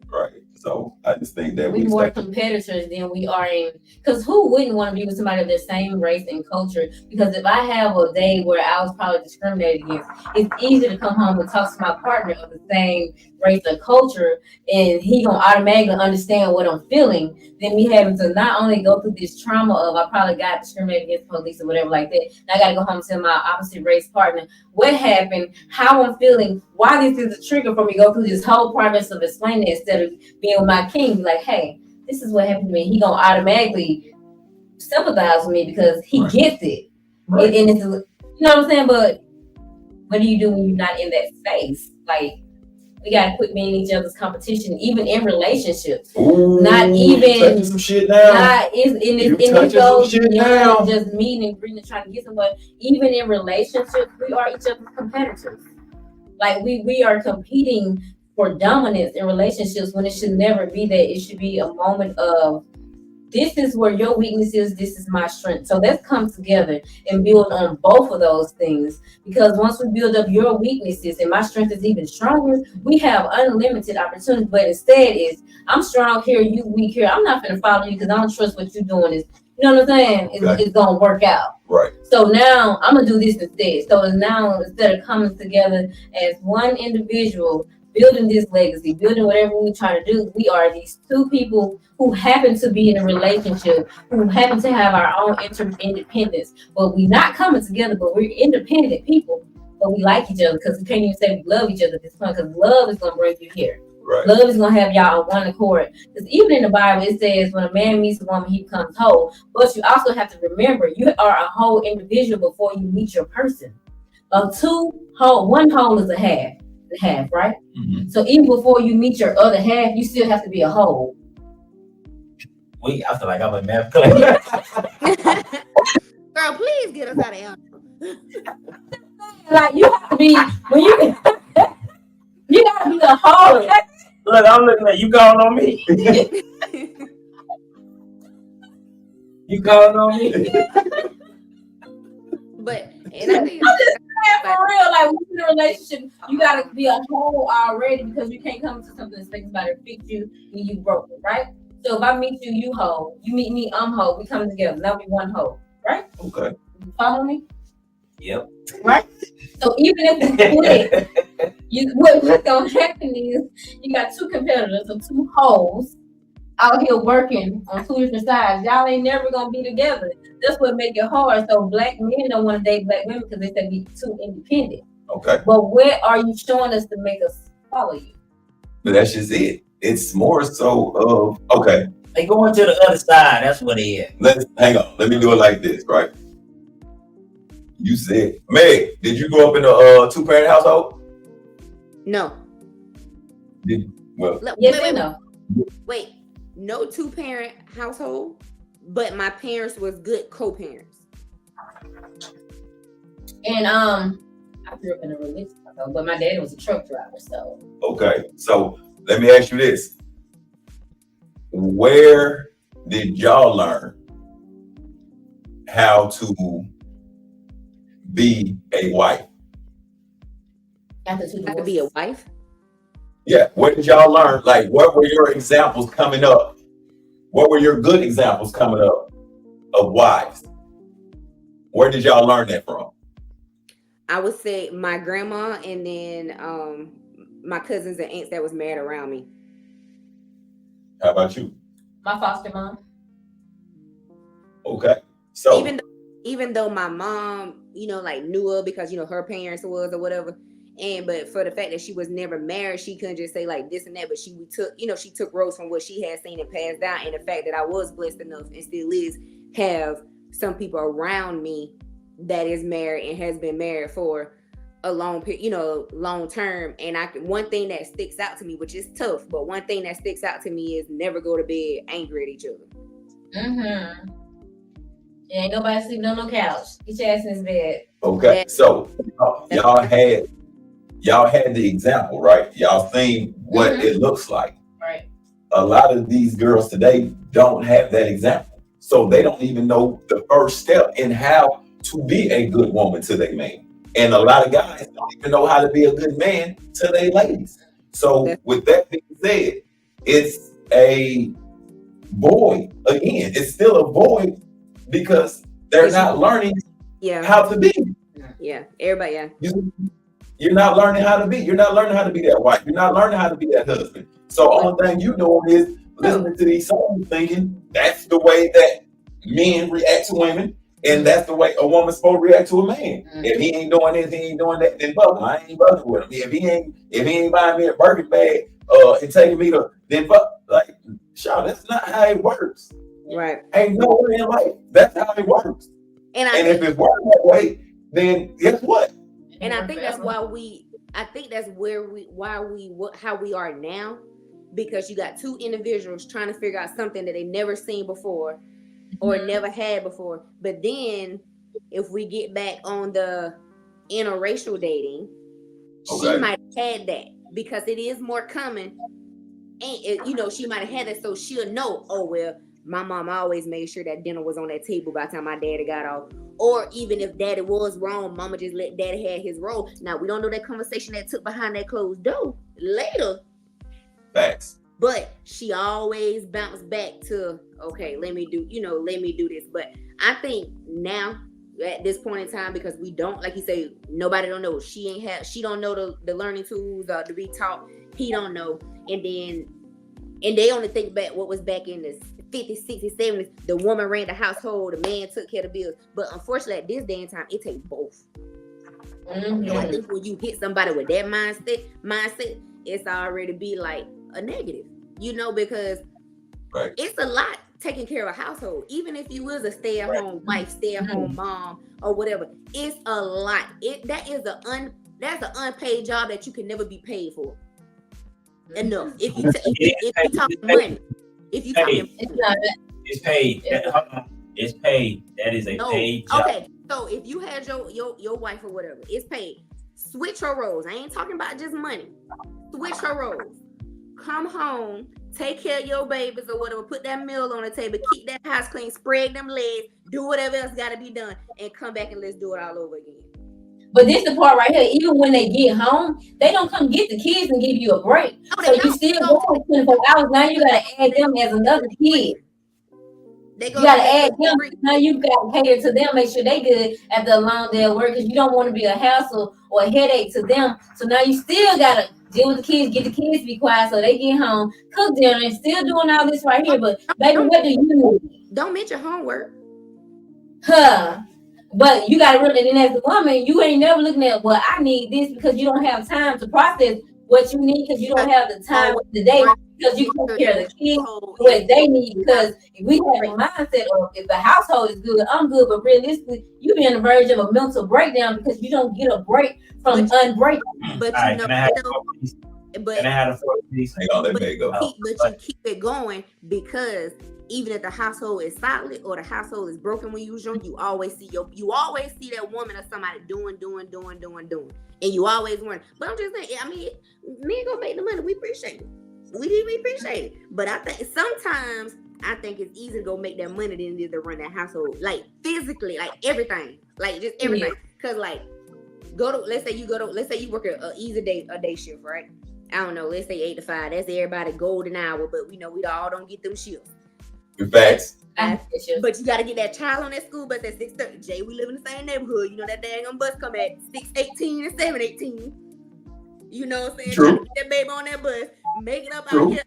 Right. So I just think that we more competitors than we are in, because who wouldn't want to be with somebody of their same race and culture? Because if I have a day where I was probably discriminated against, it's easy to come home and talk to my partner of the same race or culture, and he gonna automatically understand what I'm feeling, than me having to not only go through this trauma of I probably got discriminated against police or whatever like that. Now I gotta go home and tell my opposite race partner what happened, how I'm feeling, why this is a trigger for me to go through this whole process of explaining it, instead of being with my king, like, hey, this is what happened to me. He gonna automatically sympathize with me because he gets it. And it's, you know what I'm saying? But what do you do when you're not in that space? Like, we gotta quit being each other's competition, even in relationships. Ooh, not even some shit now. not it goes beyond just meeting and greeting and trying to get somebody. Even in relationships, we are each other's competitors. Like we are competing for dominance in relationships when it should never be that. It should be a moment of, this is where your weakness is, this is my strength. So let's come together and build on both of those things. Because once we build up your weaknesses and my strength is even stronger, we have unlimited opportunities. But instead is, I'm strong here, you weak here. I'm not going to follow you because I don't trust what you're doing. Is, you know what I'm saying? It's going to work out. Right. So now I'm going to do this instead. So now instead of coming together as one individual, building this legacy, building whatever we're trying to do, we are these two people who happen to be in a relationship, who happen to have our own independence, but we're not coming together, but we're independent people, but we like each other, because we can't even say we love each other at this point, because love is going to bring you here. Right. Love is going to have y'all on one accord. Because even in the Bible, it says when a man meets a woman, he becomes whole. But you also have to remember, you are a whole individual before you meet your person. One whole is a half. half, right? Mhm. So even before you meet your other half, you still have to be a whole. I feel like I'm a math class. Girl, please get us out of here. Like you have to be when you you gotta be a whole. Look, I'm looking at you calling on me. You calling on me? But and I think For real, like when you're in a relationship, you gotta be a whole already because you can't come to something that's thinking about it fix you when you broke it, right? So if I meet you, you whole. You meet me, I'm whole. We come together. Now we one whole, right? Okay. You follow me? Yep. Right? So even if we split, what's gonna happen is you got two competitors or two hoes out here working on two different sides. Y'all ain't never gonna be together. That's what make it hard. So black men don't want to date black women because they say we too independent. Okay. But where are you showing us to make us follow you? But that's just it. It's more so of okay. They going to the other side. That's what it is. Let's hang on. Let me do it like this, right? You said, Meg, did you grow up in a 2-parent household? no. Well, Yes and no. Wait, no 2-parent household, but my parents was good co-parents. And I grew up in a religious household, but my dad was a truck driver, so okay. So let me ask you this. Where did y'all learn how to be a wife? after two I could be a divorces. wife. Yeah, where did y'all learn? Like, what were your examples coming up? What were your good examples coming up of wives? Where did y'all learn that from? I would say my grandma and then my cousins and aunts that was married around me. How about you? My foster mom. Okay. So Even though my mom, like knew her because her parents was or whatever, but for the fact that she was never married, she couldn't just say like this and that. But she took roles from what she had seen and passed down, and the fact that I was blessed enough and still is have some people around me that is married and has been married for a long term. And one thing that sticks out to me, which is tough, but one thing that sticks out to me is never go to bed angry at each other. Mm-hmm. Ain't nobody sleeping on no couch. Get your ass in his bed. okay. So y'all had the example, right? Y'all seen what it looks like. Right. A lot of these girls today don't have that example. So they don't even know the first step in how to be a good woman to their man. And a lot of guys don't even know how to be a good man to their ladies. So with that being said, it's a void. Again, it's still a void because they're not learning how to be. Yeah, everybody, yeah. You're not learning how to be. You're not learning how to be that wife. You're not learning how to be that husband. So only thing you doing is listening to these songs thinking that's the way that men react to women. And that's the way a woman's supposed to react to a man. Mm-hmm. If he ain't doing this, he ain't doing that, then fuck him. I ain't buzzing with him. If he ain't buying me a Birkin bag and taking me to, then fuck. Like, Shaw, that's not how it works. Right. Ain't no way in life. That's how it works. And if it works that way, then guess what? And I think that's why how we are now, because you got two individuals trying to figure out something that they never seen before or never had before. But then if we get back on the interracial dating, she might have had that because it is more common. And she might have had that, so she'll know, oh well, my mom always made sure that dinner was on that table by the time my daddy got off. Or even if daddy was wrong, mama just let daddy have his role. Now, we don't know that conversation that took behind that closed door later. Facts. But she always bounced back to, okay, let me do this. But I think now, at this point in time, because we don't, like you say, nobody don't know. She don't know the learning tools to be taught. He don't know. And they only think back what was back in the 50s, 60s, 70s. The woman ran the household, the man took care of the bills. But unfortunately, at this day and time, it takes both. Mm-hmm. And I think when you hit somebody with that mindset, it's already be like a negative, because it's a lot taking care of a household. Even if you was a stay-at-home wife, stay-at-home mom, or whatever, it's a lot. That that's an unpaid job that you can never be paid for enough. If you talking money, if you talking, It's not that. It's paid. It's paid. That is a paid job. Okay, so if you had your wife or whatever, it's paid. Switch her roles. I ain't talking about just money. Switch her roles. Come home, take care of your babies or whatever. Put that meal on the table. Keep that house clean. Spread them legs. Do whatever else got to be done, and come back and let's do it all over again. But this the part right here. Even when they get home, they don't come get the kids and give you a break. No, So they you don't. still go 24 hours. Now you gotta add them as another kid. They You gotta add them. Now you gotta cater to them, make sure they good after a long day of work, because you don't want to be a hassle or a headache to them. So now you still gotta deal with the kids, get the kids to be quiet so they get home, cook dinner, and still doing all this right here. But baby, what do you need? Don't mention homework. Huh? But you gotta really, and as a woman, you ain't never looking at, well, I need this, because you don't have time to process what you need, because you don't have the time with the day, because you take care of the kids, what they need. Because if we have a mindset, or if the household is good, I'm good, but realistically, you be on the verge of a mental breakdown because you don't get a break from unbreaking. But All you right, know, can I have but a fourth piece? Hang on, let me go. you keep it going, because even if the household is solid or the household is broken when you was young, you always see that woman or somebody doing, and you always wonder. But I'm just saying, I mean, men gonna make the money. We appreciate it. We appreciate it. But I think sometimes it's easier to go make that money than it is to run that household, like physically, like everything, like just everything. Cause like let's say you work a day shift, right? I don't know, let's say 8 to 5. That's everybody golden hour, but we know we all don't get them shifts. Facts. But you gotta get that child on that school bus at 6:30. Jay, we live in the same neighborhood. You know that dang bus come at 6:18 and 7:18. You know what I'm saying? True. Get that baby on that bus, make it up True. out here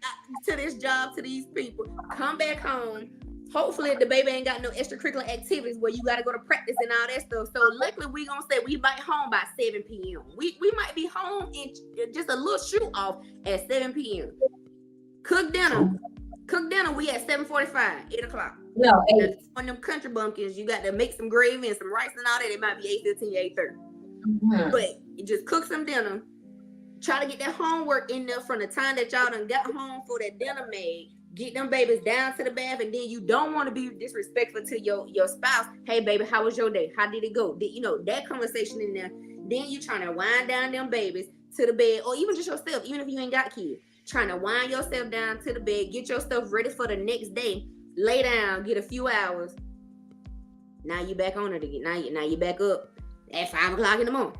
to this job, to these people. Come back home. Hopefully the baby ain't got no extracurricular activities where you gotta go to practice and all that stuff. So luckily we gonna say we might home by 7 p.m. We might be home in just a little shoot off at 7 p.m. Cook dinner. We at 7:45, 8 o'clock. No, 8. On them country bumpkins, you got to make some gravy and some rice and all that. It might be 8:15, 8:30. Mm-hmm. But you just cook some dinner. Try to get that homework in there from the time that y'all done got home for that dinner made. Get them babies down to the bath, and then you don't want to be disrespectful to your spouse. Hey, baby, how was your day? How did it go? That conversation in there. Then you trying to wind down them babies to the bed, or even just yourself, even if you ain't got kids. Trying to wind yourself down to the bed, get your stuff ready for the next day, lay down, get a few hours. Now you back on it again. Now you back up at 5 o'clock in the morning.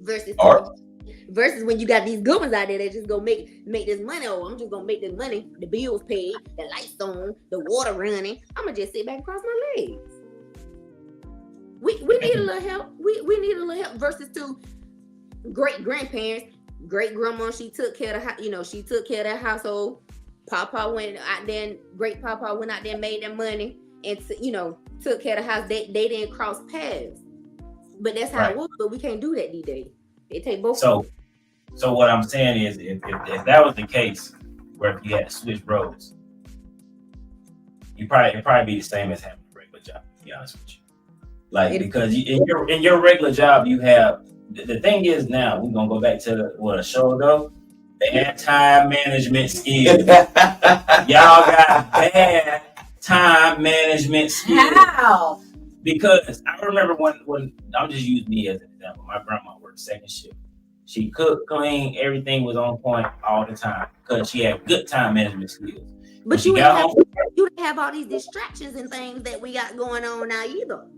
Versus when you got these good ones out there that just go make this money. Oh, I'm just gonna make this money. The bills paid, the lights on, the water running. I'm gonna just sit back and cross my legs. We need a little help. We need a little help versus to great grandparents. Great grandma, she took care of she took care of that household. Papa went out there, and great Papa went out there and made that money, and took care of the house. They didn't cross paths, but that's how it was. But we can't do that these days. It take both. So what I'm saying is, if that was the case, where if you had to switch roles, it'd probably be the same as having a regular job. To be honest with you, because in your regular job you have. The thing is now, we're going to go back to a show ago. They had time management skills. Y'all got bad time management skills. How? Because I remember when I'm just using me as an example. My grandma worked second shift. She cooked, cleaned, everything was on point all the time because she had good time management skills. But you didn't have all these distractions and things that we got going on now either.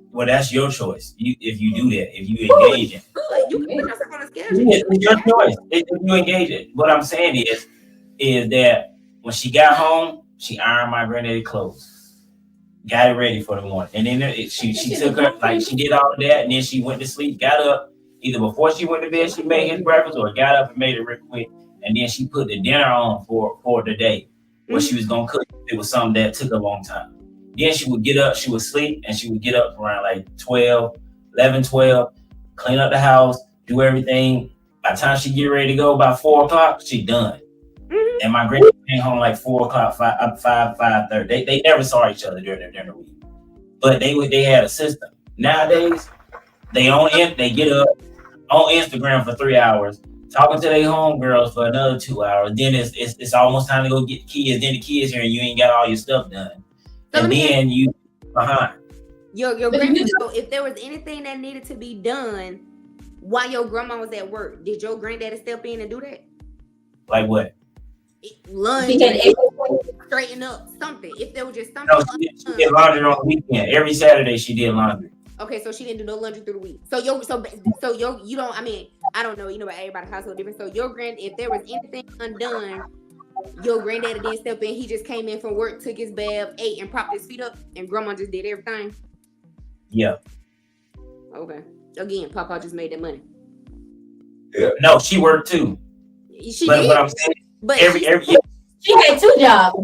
Well, that's your choice. If you do that, if you engage in it. You can put yourself on a schedule. It's your choice. If you engage it. What I'm saying is that when she got home, she ironed my granddaddy clothes, got it ready for the morning, and then she took her, she did all of that, and then she went to sleep, got up, either before she went to bed, she made his breakfast, or got up and made it real quick, and then she put the dinner on for the day. What she was gonna cook, it was something that took a long time. Then she would get up, she would sleep, and she would get up around 11, 12, clean up the house, do everything. By the time she get ready to go, by 4 o'clock, she done. Mm-hmm. And my granddad came home 4 o'clock, 5:30. They never saw each other during the week. But they had a system. Nowadays, They get up on Instagram for 3 hours, talking to their homegirls for another 2 hours. Then it's almost time to go get the kids. Then the kids here and you ain't got all your stuff done. So And then you behind. Your grandma, so if there was anything that needed to be done while your grandma was at work, did your granddaddy step in and do that? Like what? Lunch, He had everything. straighten up, something. If there was just something. No, she did laundry on the weekend. Every Saturday she did laundry. Okay, so she didn't do no laundry through the week. So you don't. I mean, I don't know. You know, about everybody's household different. So if there was anything undone, your granddaddy didn't step in. He just came in from work, took his bath, ate, and propped his feet up, and grandma just did everything. Yeah. Okay. Again, Papa just made that money. Yeah. No, she worked too. She But did. what I'm saying, But every She had 2 jobs.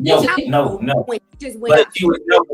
no. when she just went But out.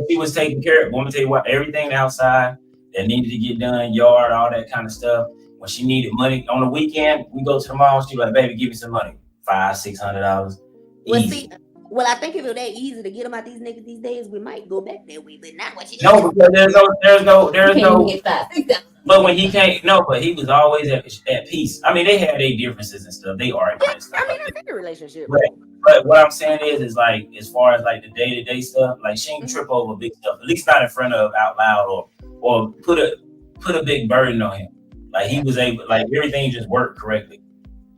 she was taking care of. Let me tell you what, everything outside that needed to get done, yard, all that kind of stuff. When she needed money on the weekend, we go to the mall. She like, baby, give me some money, $500-$600. Well, Easy. see, I think if it was that easy to get them out these niggas these days, we might go back that way. But not what you. No, because there's no. Get $5,000. But when he can't, no, but he was always at peace. I mean, they had their differences and stuff. They argued and stuff. I mean, like that's any relationship. Right. But what I'm saying is like, as far as like the day-to-day stuff, like she ain't trip over big stuff, at least not in front of out loud or put a big burden on him. Like he was able, like everything just worked correctly.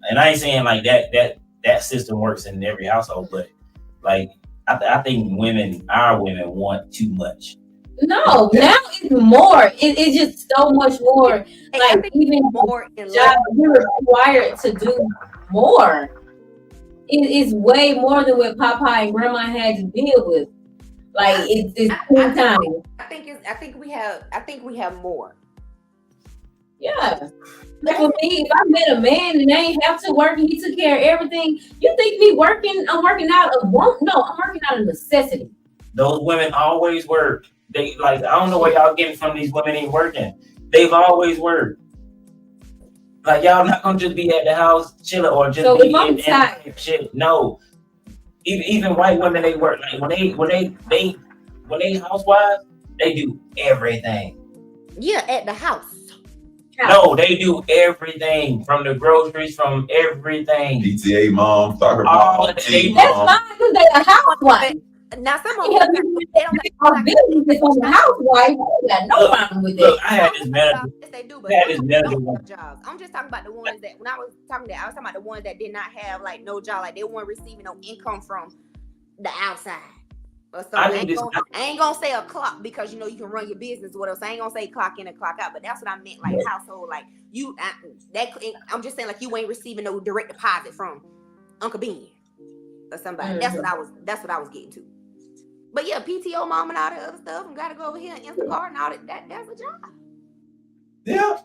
And I ain't saying like that system works in every household, but like I think our women want too much. No, now it's more. It's just so much more. I Like think even more in job, love. you're required to do more. It's way more than what Papa and Grandma had to deal with. Like it's 10 times. I think we have more. Yeah. Like for me, if I met a man and they ain't have to work and he took care of everything, you think me working? I'm working out of want? No, I'm working out of necessity. Those women always work. They like, I don't know where y'all getting from these women ain't working. They've always worked. Like y'all not gonna just be at the house chilling or just So be if I'm tired, shit. No, even white women, they work. Like when they housewives, they do everything. Yeah, at the house. No, they do everything from the groceries, from everything. PTA mom, soccer All mom, the teen that's mom. fine because they a housewife. Now some of Yeah, them they don't Our business is on the housewife. I got no problem with Look, that. I had this manager. Yes, they do, but I had some this of them manager don't one. have jobs. I'm just talking about the ones that when I was talking about the ones that did not have like no job, like they weren't receiving no income from the outside. Or something. I ain't gonna say a clock because you know you can run your business or whatever. So I ain't gonna say clock in and clock out, but that's what I meant, like household, like I'm just saying like you ain't receiving no direct deposit from Uncle Ben or somebody. Mm-hmm. That's what I was getting to. But yeah, PTO mom and all that other stuff, and gotta go over here and Instacart and all that's a job. Yeah.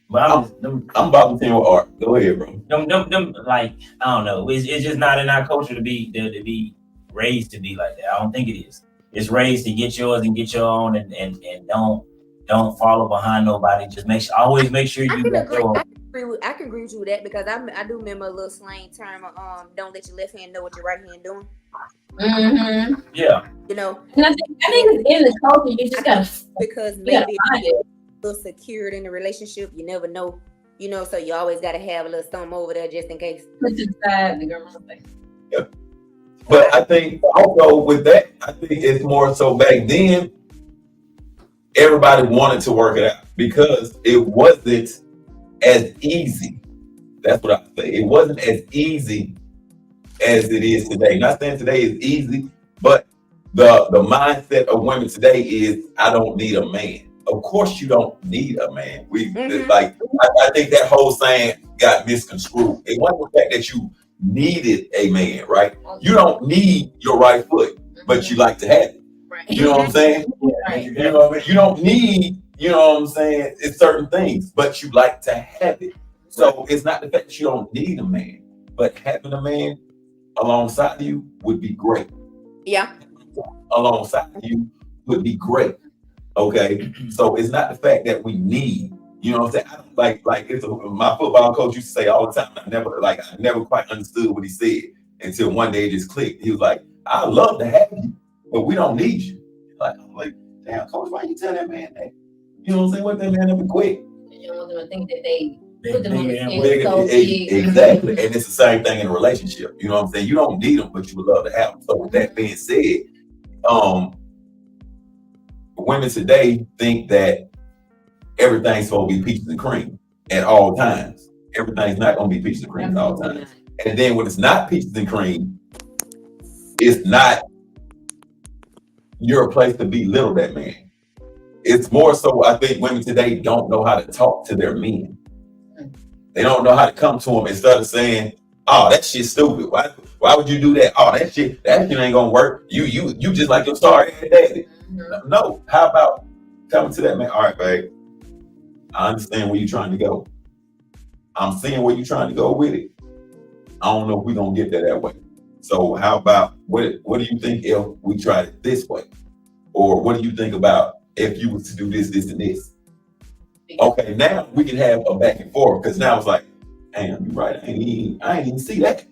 But I'm about to tell you Art. Go ahead, bro. them like I don't know. It's just not in our culture to be raised to be like that. I don't think it is. It's raised to get yours and get your own and don't follow behind nobody. Just always make sure you get your. I can agree with you with that because I do remember a little slang term of don't let your left hand know what your right hand doing. Mm-hmm. Yeah. You know. And I think it's in the culture. You just gotta because you gotta maybe find it. a little secured in the relationship. You never know. You know, so you always gotta have a little something over there just in case. Put to the side, the grandma thing. Yep. But I think also with that, I think it's more so back then, everybody wanted to work it out because it wasn't as easy. That's what I say. It wasn't as easy as it is today. Not saying today is easy, but the mindset of women today is I don't need a man. Of course you don't need a man. I think that whole saying got misconstrued. It wasn't the fact that you needed a man, right? You don't need your right foot, but you like to have it. Right. You know what I'm saying? Right. You know what I mean? You don't need, you know what I'm saying, it's certain things, but you like to have it. So it's not the fact that you don't need a man, but having a man alongside you would be great. Yeah. Alongside you would be great. Okay. So it's not the fact that we need, you know what I'm saying? Like my football coach used to say all the time. I never quite understood what he said until one day it just clicked. He was like, I love to have you, but we don't need you. I'm like, damn, coach, why you tell that man that? You know what I'm saying? What that man be quick. You don't want them to think that they put them Big on the man skin with- so big. Exactly. And it's the same thing in a relationship. You know what I'm saying? You don't need them, but you would love to have them. So with that being said, women today think that everything's supposed to be peaches and cream at all times. Everything's not going to be peaches and cream at all times. And then when it's not peaches and cream, it's not your place to belittle that man. It's more so, I think women today don't know how to talk to their men. They don't know how to come to them instead of saying, "Oh, that shit's stupid. Why would you do that? Oh, that shit ain't gonna work. You just like your sorry ass daddy." No. How about coming to that man? All right, babe. I understand where you're trying to go. I'm seeing where you're trying to go with it. I don't know if we're gonna get there that way. So how about what do you think if we tried it this way? Or what do you think about if you was to do this, this, and this? Okay, now we can have a back and forth because now it's like, damn, you're right. I ain't even see that.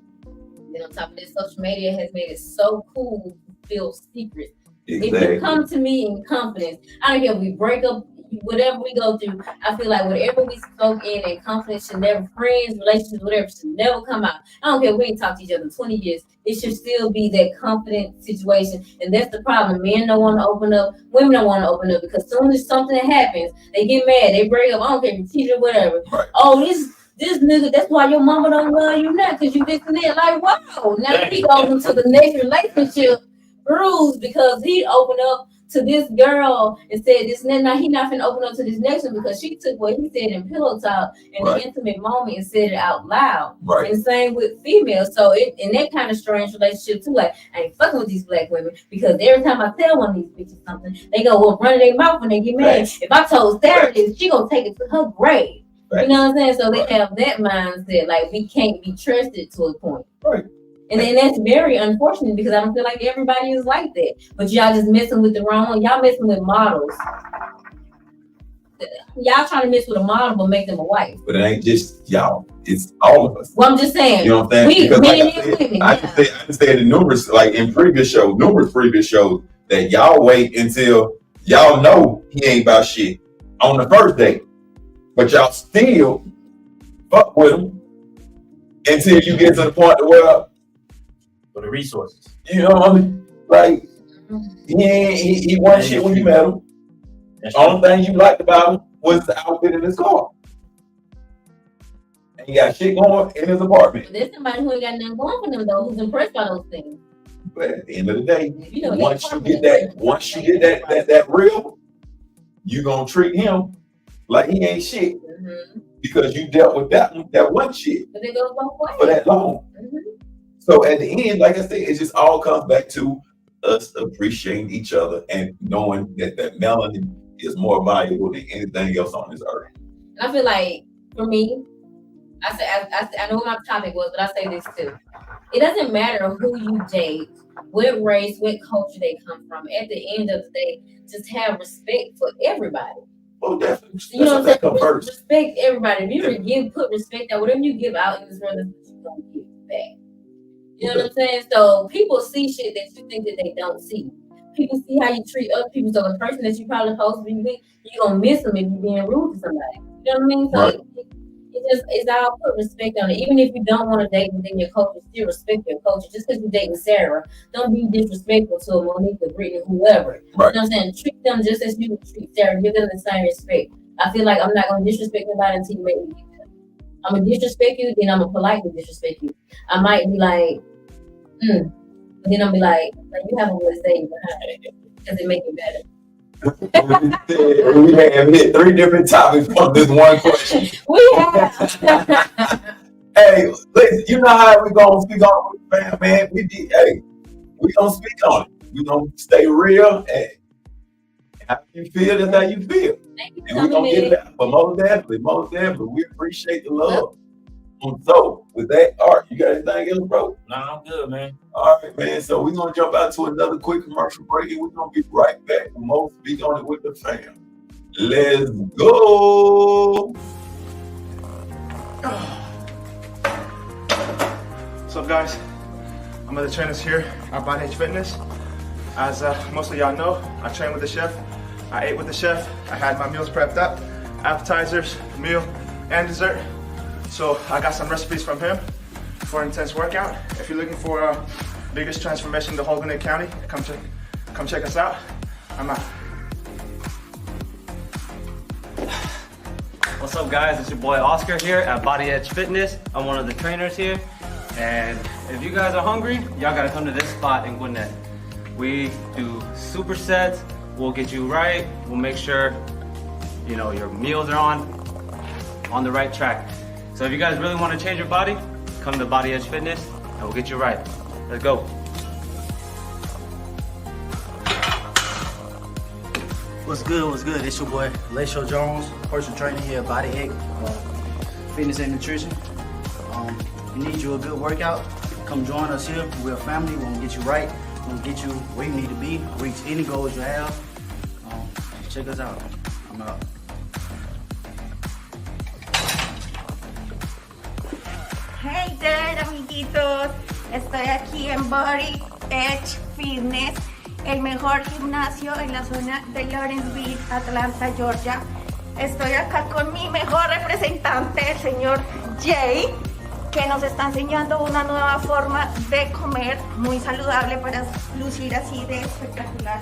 Then on top of this, social media has made it so cool to feel secrets. Exactly. If you come to me in confidence, I don't care if we break up, whatever we go through, I feel like whatever we spoke in confidence should never, friends, relationships, whatever, should never come out. I don't care if we ain't talked to each other in 20 years. It should still be that confident situation. And that's the problem. Men don't want to open up. Women don't want to open up because as soon as something happens, they get mad. They break up. I don't care if you teach or whatever. Right. Oh, this nigga, that's why your mama don't love you now because you this and that. Like, wow. Now he goes into the next relationship bruised because he opened up to this girl and said this and that. Now he not finna open up to this next one because she took what he said in pillow talk in an intimate moment and said it out loud. Right. And same with females. So in that kind of strange relationship too, like I ain't fucking with these black women because every time I tell one of these bitches something, they go running their mouth when they get mad. Right. If I told Sarah this, she gonna take it to her grave. Right. You know what I'm saying? So they have that mindset, like we can't be trusted to a point. Right. And then that's very unfortunate because I don't feel like everybody is like that. But y'all just messing with the wrong one. Y'all messing with models. Y'all trying to mess with a model but make them a wife. But it ain't just y'all. It's all of us. Well, I'm just saying. You know what I'm saying? I can say in numerous, like in numerous previous shows, that y'all wait until y'all know he ain't about shit on the first date. But y'all still fuck with him until you get to the point where for the resources. You know what I mean? Like he wasn't shit when you met him. Only thing you liked about him was the outfit in his car. And he got shit going in his apartment. But there's somebody who ain't got nothing going for them though, who's impressed by those things. But at the end of the day, once you get that real, you gonna treat him like he ain't shit. Because you dealt with that one shit but it goes both ways. For that long. So at the end, like I said, it just all comes back to us appreciating each other and knowing that melanin is more valuable than anything else on this earth. And I feel like for me, I know what my topic was, but I say this too. It doesn't matter who you date, what race, what culture they come from. At the end of the day, just have respect for everybody. Oh, definitely. You know what I'm saying? Respect everybody. If you put respect out, whatever you give out in this world, you're gonna give back. You know what I'm saying? So people see shit that you think that they don't see. People see how you treat other people. So the person that you probably supposed to be with, you're gonna miss them if you're being rude to somebody. You know what I mean? So it's all put respect on it. Even if you don't want to date within your culture, still respect your culture. Just because you're dating Sarah, don't be disrespectful to Monique, Brittany, whoever. Right. You know what I'm saying? Treat them just as you would treat Sarah. Give them the same respect. I feel like I'm not gonna disrespect nobody until you make me give them. I'm gonna disrespect you, then I'm gonna politely disrespect you. I might be like, but then I'll be like you have a word to say behind it because it make it better. We have hit 3 different topics from this one question. We have. Hey, listen, you know how we gonna speak on it with the fam, man. We gonna speak on it. We gonna stay real and how you feel, that's how you feel. Thank you and we're gonna get it out. But most definitely, we appreciate the love. So with that, Art, you got anything else, bro? No, I'm good, man. All right, man. So we're gonna jump out to another quick commercial break, and we're gonna be right back with more Speak On It with the Fam. Let's go. What's up, guys? I'm one of the trainers here at Body Age Fitness. As most of y'all know, I train with the chef, I ate with the chef. I had my meals prepped up, appetizers, meal, and dessert. So I got some recipes from him for an intense workout. If you're looking for biggest transformation in the whole Gwinnett County, come check us out. I'm out. What's up guys, it's your boy Oscar here at Body Edge Fitness. I'm one of the trainers here. And if you guys are hungry, y'all gotta come to this spot in Gwinnett. We do supersets, we'll get you right, we'll make sure your meals are on the right track. So if you guys really wanna change your body, come to Body Edge Fitness and we'll get you right. Let's go. What's good, what's good? It's your boy, Lacio Jones, personal trainer here at Body Edge Fitness and Nutrition. You need you a good workout, come join us here. We're a family, we're gonna get you right. We're gonna get you where you need to be, reach any goals you have. Check us out. I'm out. Hey there, amiguitos. Estoy aquí en Body Edge Fitness, el mejor gimnasio en la zona de Lawrenceville, Atlanta, Georgia. Estoy acá con mi mejor representante, el señor Jay, que nos está enseñando una nueva forma de comer muy saludable para lucir así de espectacular,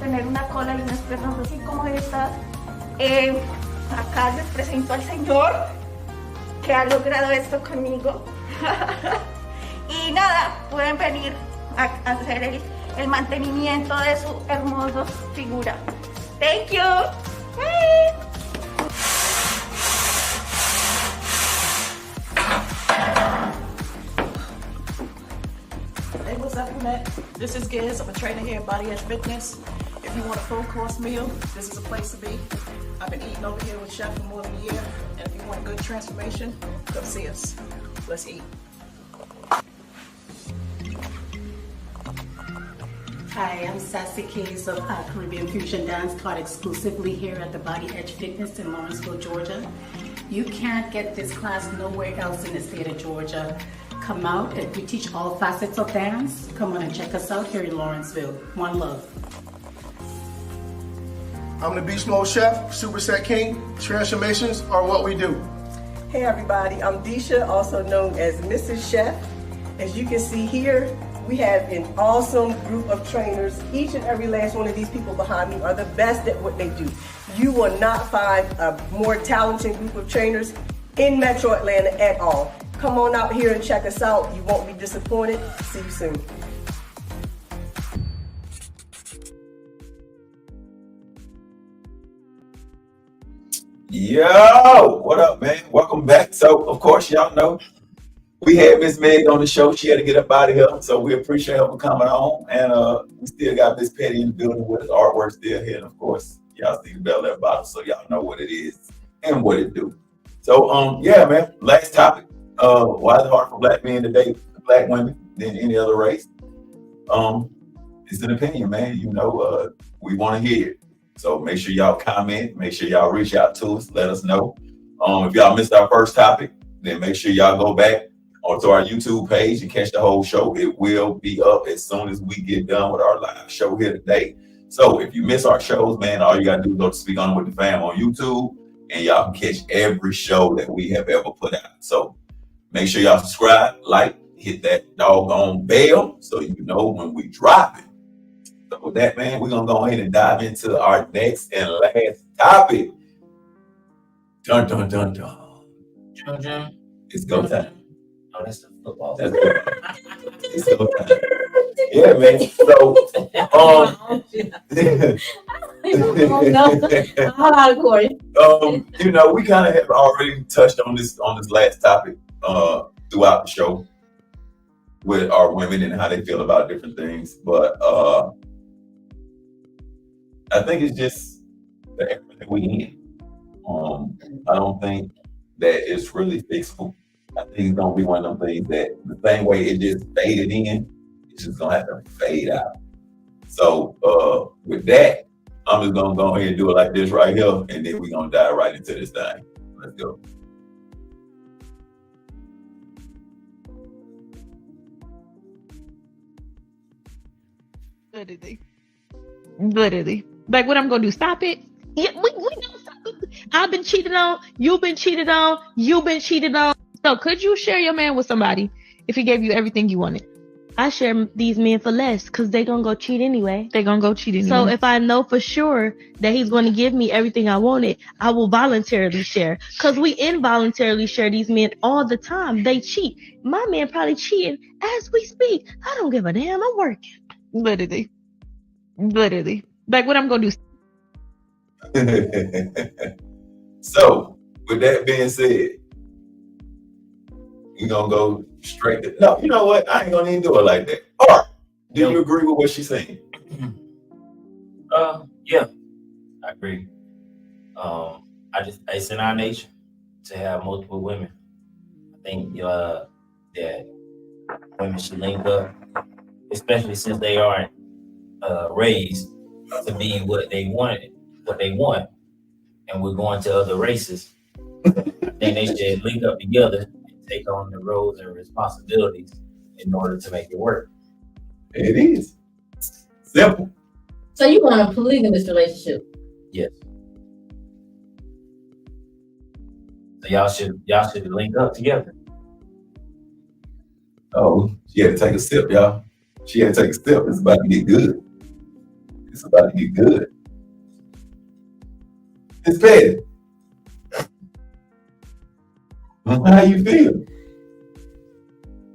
tener una cola y unas piernas así como estas. Acá les presento al señor que ha logrado esto conmigo. Y nada, pueden venir a hacer el mantenimiento de su hermosa figura. Thank you. Bye. Hey, what's up, Gwinnett? This is Giz. I'm a trainer here at Body Edge Fitness. If you want a full course meal, this is a place to be. I've been eating over here with Chef for more than a year. And if you want a good transformation, come see us. Let's eat. Hi, I'm Sassy Keys of Caribbean Fusion Dance, taught exclusively here at the Body Edge Fitness in Lawrenceville, Georgia. You can't get this class nowhere else in the state of Georgia. Come out, and we teach all facets of dance. Come on and check us out here in Lawrenceville. One love. I'm the Beast Mode Chef, Superset King. Transformations are what we do. Hey everybody, I'm Disha, also known as Mrs. Chef. As you can see here, we have an awesome group of trainers. Each and every last one of these people behind me are the best at what they do. You will not find a more talented group of trainers in Metro Atlanta at all. Come on out here and check us out. You won't be disappointed. See you soon. Yo, what up, man? Welcome back. So, of course, y'all know we had Miss Meg on the show. She had to get up out of here, so we appreciate her for coming on. And we still got Miss Petty in the building with us. Artwork still here, and of course, y'all see the Bel Air bottle, so y'all know what it is and what it do. So, yeah, man. Last topic. Why is it hard for black men to date black women than any other race? It's an opinion, man. We want to hear it. So make sure y'all comment. Make sure y'all reach out to us. Let us know. If y'all missed our first topic, then make sure y'all go back onto our YouTube page and catch the whole show. It will be up as soon as we get done with our live show here today. So if you miss our shows, man, all you got to do is go to Speak On It With The Fam on YouTube, and y'all can catch every show that we have ever put out. So make sure y'all subscribe, like, hit that doggone bell so you know when we drop it. So with that, man, we're going to go ahead and dive into our next and last topic. Dun, dun, dun, dun. Dun, dun. It's go time. Oh, that's the football. That's go time. It's go time. Yeah, man. So, we kind of have already touched on this last topic throughout the show with our women and how they feel about different things. But I think it's just the era that we in. I don't think that it's really fixable. I think it's gonna be one of them things that the same way it just faded in, it's just gonna have to fade out. So with that, I'm just gonna go ahead and do it like this right here, and then we're gonna dive right into this thing. Let's go. Literally. Like, what I'm gonna do? Stop it? Yeah, we don't stop it. I've been cheated on. You've been cheated on. You've been cheated on. So could you share your man with somebody if he gave you everything you wanted? I share these men for less because they gonna go cheat anyway. They gonna go cheat anyway. So if I know for sure that he's going to give me everything I wanted, I will voluntarily share. Because we involuntarily share these men all the time. They cheat. My man probably cheating as we speak. I don't give a damn. I'm working. Literally. Like, what I'm gonna do? So, with that being said, we're gonna go straight to no. You know what? I ain't gonna even do it like that. Or do you agree with what she's saying? Yeah, I agree. It's in our nature to have multiple women. I think that women should link up, especially since they aren't raised to be what they want, and we're going to other races. I think they should link up together and take on the roles and responsibilities in order to make it work. It is simple. So you want a polygamous relationship? Yes. So y'all should link up together. Oh, she had to take a sip, y'all. She had to take a step. It's about to get good. It's about to get good. It's bad. How you feel?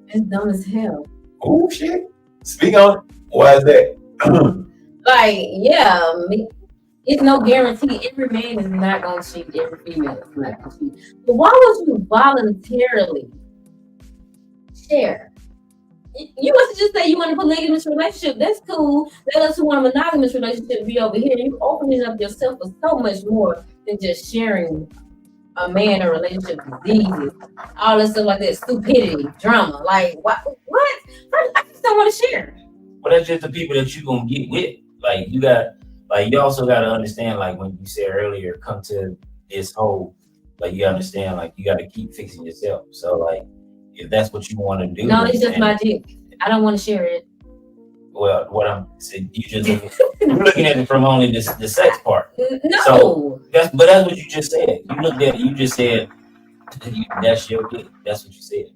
It's dumb as hell. Oh shit. Speak on it. Why is that? Like, yeah, it's no guarantee. Every man is not gonna cheat. Every female is not gonna cheat. But why would you voluntarily share? You must just say you want a polygamous relationship. That's cool. Let us who want a monogamous relationship be over here. You opening up yourself for so much more than just sharing a man or relationship diseases, all this stuff like that, stupidity, drama. Like what? I just don't want to share. Well, that's just the people that you gonna get with. Like you also gotta understand, like when you said earlier, come to this whole, like you understand, like you gotta keep fixing yourself. So like if that's what you want to do. No, it's just my dick. I don't want to share it. Well, what I'm saying, you just looking at it from only the sex part. No. So that's what you just said. You just said that's your dick. That's what you said.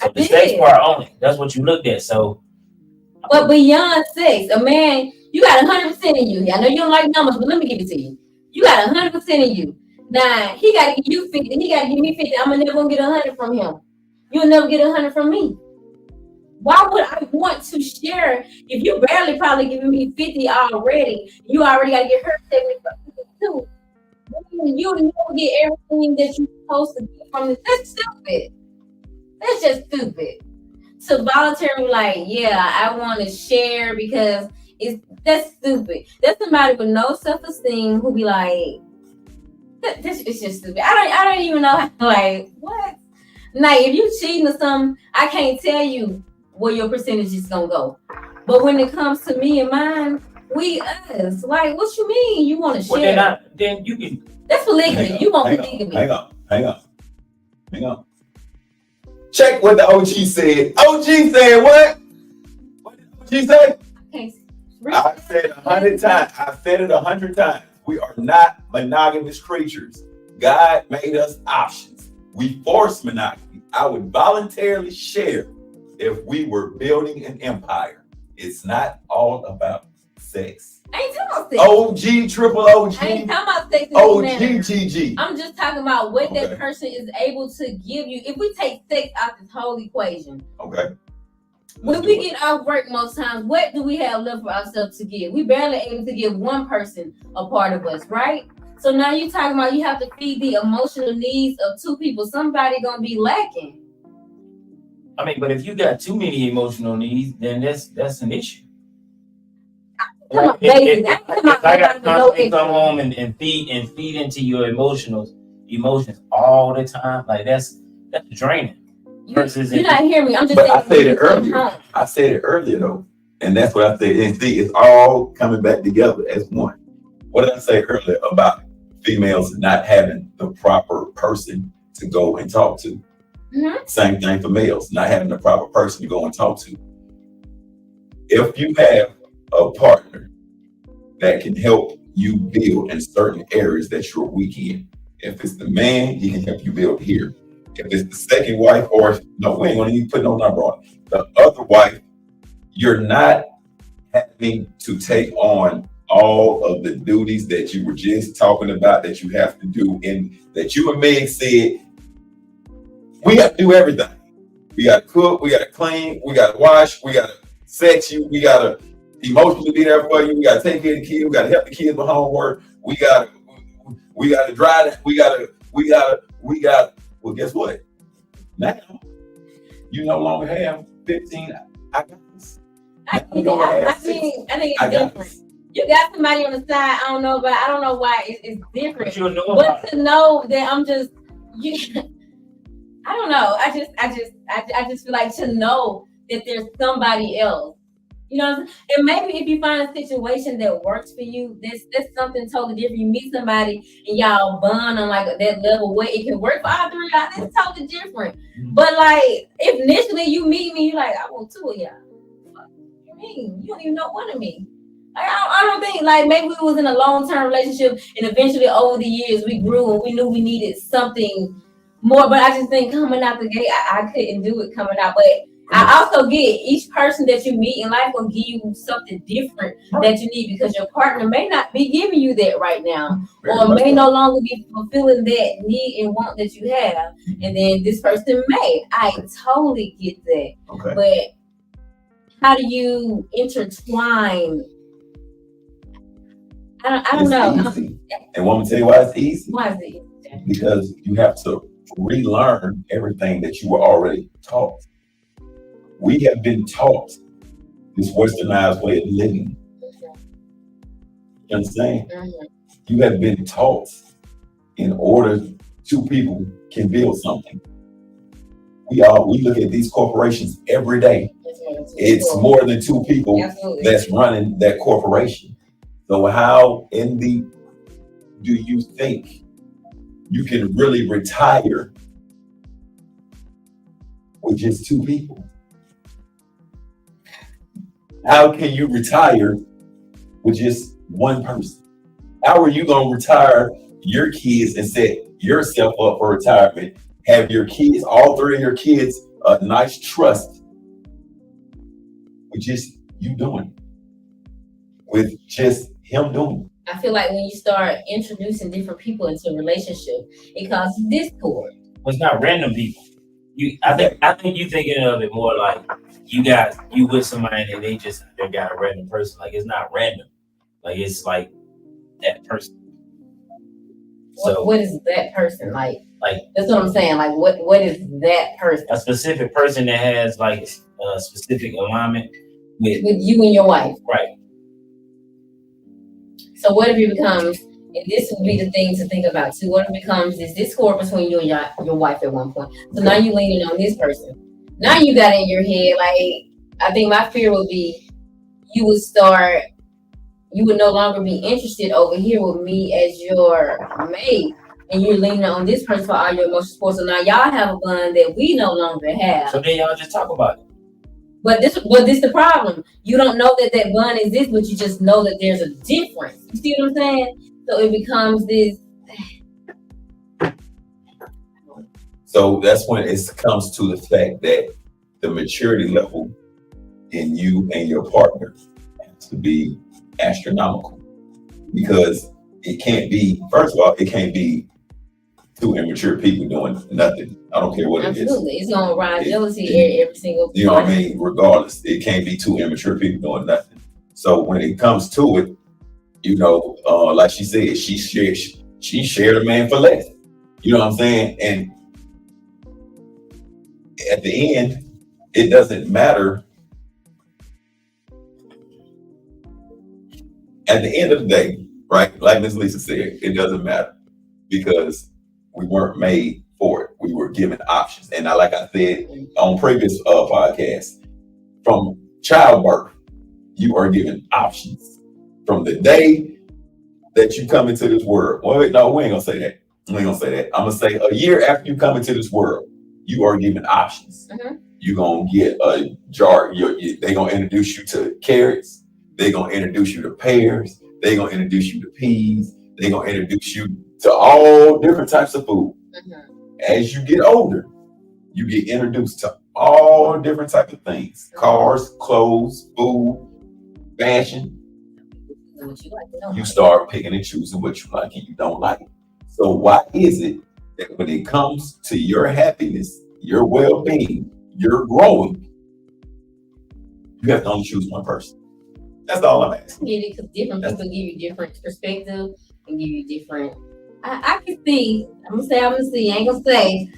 So the sex part only. That's what you looked at. So. But beyond sex, a man, you got 100% in you. I know you don't like numbers, but let me give it to you. You got 100% in you. Now he got to give you 50. He got to give me 50. I'm never gonna get 100 from him. You'll never get 100 from me. Why would I want to share if you barely probably giving me 50 already? You already got to get her 75 too. You never get everything that you're supposed to get from this. That's stupid. That's just stupid. So voluntarily, like, yeah, I want to share because that's stupid. That's somebody with no self-esteem who be like, it's just stupid. I don't even know how, like, what? Like, if you cheating or something, I can't tell you where your percentage is gonna go. But when it comes to me and mine, we us. Like, what you mean? You want to share? Well, then you can. That's polygamy. You want polygamy. Hang on. Check what the OG said. OG said what? What did OG say? I said 100 times. I said it 100 times. We are not monogamous creatures. God made us options. We force monogamy. I would voluntarily share if we were building an empire. It's not all about sex. I ain't talking about sex. OG, triple OG. I ain't talking about sex. OGGG. I'm just talking about what that person is able to give you. If we take sex out this whole equation. Okay. When we get off work most times, what do we have left for ourselves to give? We barely able to give one person a part of us, right? So now you're talking about you have to feed the emotional needs of two people. Somebody gonna be lacking. I mean, but if you got too many emotional needs, then that's an issue. Like, if I got to constantly come home and feed into your emotions all the time, like that's draining. You're not hearing me. I'm just but saying. I said it earlier. I said it earlier though, and that's what I said. And see, it's all coming back together as one. What did I say earlier about females not having the proper person to go and talk to? Mm-hmm. Same thing for males, not having the proper person to go and talk to. If you have a partner that can help you build in certain areas that you're weak in. If it's the man, he can help you build here. If it's the second wife, or no, we ain't gonna even put no number on it. The other wife, you're not having to take on all of the duties that you were just talking about that you have to do, and that you and Meg said, we got to do everything. We got to cook, we got to clean, we got to wash, we got to sex you, we got to emotionally be there for you, we got to take care of the kids, we got to help the kids with homework, we got to drive, we got, well, guess what? Now, you no longer have 15. I got this. I think it's different. You got somebody on the side. I don't know why it's different. But to know that I'm just I don't know. I just feel like to know that there's somebody else. You know, and maybe if you find a situation that works for you, that's something totally different. You meet somebody and y'all bond on like that level where it can work for all three of y'all. That's totally different. But like, if initially you meet me, you're like, I want two of y'all. What you mean? You don't even know one of me. Like, I don't think, like, maybe we was in a long-term relationship and eventually over the years we grew and we knew we needed something more. But I just think coming out the gate, I couldn't do it coming out. But I also get each person that you meet in life will give you something different that you need, because your partner may not be giving you that right now, or may no longer be fulfilling that need and want that you have. And then this person may. I totally get that. Okay. But how do you intertwine? I don't know. Easy. And want me to tell you why it's easy? Why is it? Because you have to relearn everything that you were already taught. We have been taught this westernized way of living. You understand? Mm-hmm. You have been taught in order two people can build something. We look at these corporations every day. It's more than two people that's running that corporation. So how do you think you can really retire with just two people? How can you retire with just one person? How are you going to retire your kids and set yourself up for retirement? Have your kids, all three of your kids, a nice trust with just you doing it, with just him doing it. I feel like when you start introducing different people into a relationship, it causes discord. Well, it's not random people. I think you thinking of it more like you with somebody and they got a random person. Like, it's not random. Like, it's like that person. So what is that person like? Like, that's what I'm saying. Like, what is that person? A specific person that has like a specific alignment with you and your wife. Right. So what if it becomes, and this would be the thing to think about too, what if it becomes this discord between you and your wife at one point? So now you're leaning on this person. Now you got in your head, like, I think my fear would be you would no longer be interested over here with me as your mate, and you're leaning on this person for all your emotional support. So now y'all have a bond that we no longer have. So then y'all just talk about it. But this the problem. You don't know that bond exists, but you just know that there's a difference. You see what I'm saying? So it becomes this. So that's when it comes to the fact that the maturity level in you and your partner has to be astronomical, because it can't be, first of all, it can't be two immature people doing nothing. I don't care what it is. Absolutely. It's going to rise jealousy every single You know what I mean? Regardless, it can't be two immature people doing nothing. So when it comes to it, you know, like she said, she shared a man for less. You know what I'm saying? And at the end, it doesn't matter. At the end of the day, right? Like Ms. Lisa said, it doesn't matter, because we weren't made for it. We were given options. And like I said on previous podcasts, from childbirth, you are given options. From the day that you come into this world. Well, no, we ain't gonna say that. We ain't gonna say that. I'm gonna say a year after you come into this world, you are given options. Mm-hmm. You're gonna get a jar. They're gonna introduce you to carrots. They're gonna introduce you to pears. They're gonna introduce you to peas. They're gonna introduce you to all different types of food. As you get older, you get introduced to all different types of things: cars, clothes, food, fashion. You start picking and choosing what you like and you don't like. So why is it that when it comes to your happiness, your well-being, your growing, you have to only choose one person? That's all I'm asking. Yeah, because different people give you different perspective and give you different. I can see. I'm gonna see. I ain't gonna say.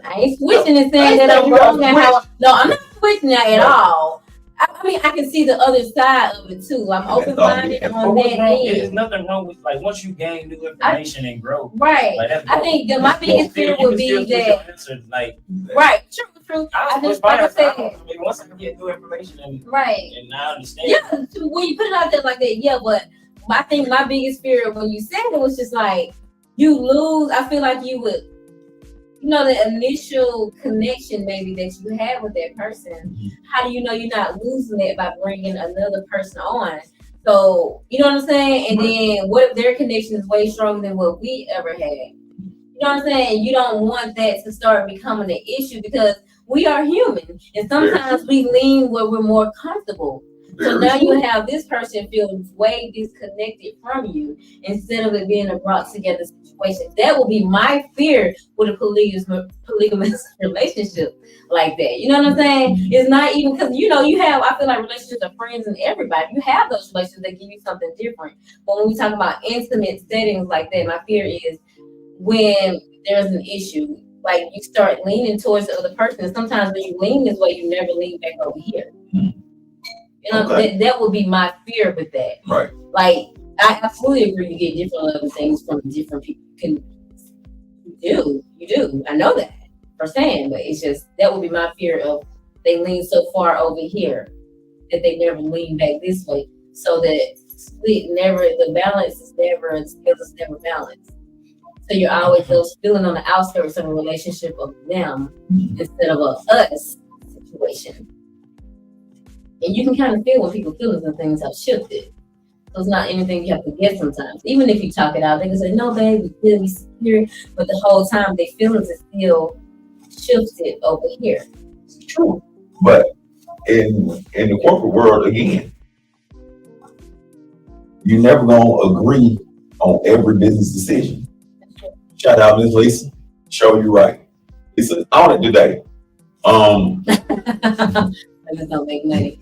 I ain't switching and saying that I'm wrong and how. No, I'm not switching that at all. I mean, I can see the other side of it too. I'm open-minded on that end. There's nothing wrong with like once you gain new information and grow. Right. Like, I think that my biggest fear would be that. Like, right. True. I just like I said. Once I get new information and right. And I understand. Yeah. When you put it out there like that, yeah. But I think my biggest fear when you said it was just like you lose. I feel like you would. You know, the initial connection maybe that you have with that person, how do you know you're not losing it by bringing another person on? So, you know what I'm saying? And then what if their connection is way stronger than what we ever had? You know what I'm saying? You don't want that to start becoming an issue because we are human. And sometimes we lean where we're more comfortable. So now you have this person feeling way disconnected from you instead of it being a brought together situation. That will be my fear with a polygamous relationship like that. You know what I'm saying? It's not even because you have. I feel like relationships are friends and everybody. You have those relationships that give you something different. But when we talk about intimate settings like that, my fear is when there's an issue, like you start leaning towards the other person. And sometimes when you lean this way, you never lean back over here. You know, that would be my fear with that. Right. Like, I absolutely agree. You get different level things from different people. You do. I know that firsthand, but it's just that would be my fear of they lean so far over here that they never lean back this way, so that the balance is never balanced. So you're always those feeling on the outskirts of a relationship of them instead of a us situation. And you can kind of feel when people's feelings and things have shifted. So it's not anything you have to get sometimes. Even if you talk it out, they can say, no, babe, we feel, we secure. But the whole time, their feelings are still shifted over here. True. But in the corporate world, again, you never gonna agree on every business decision. Shout out Miss Lisa. Show you right. Lisa on it today. They just don't make money.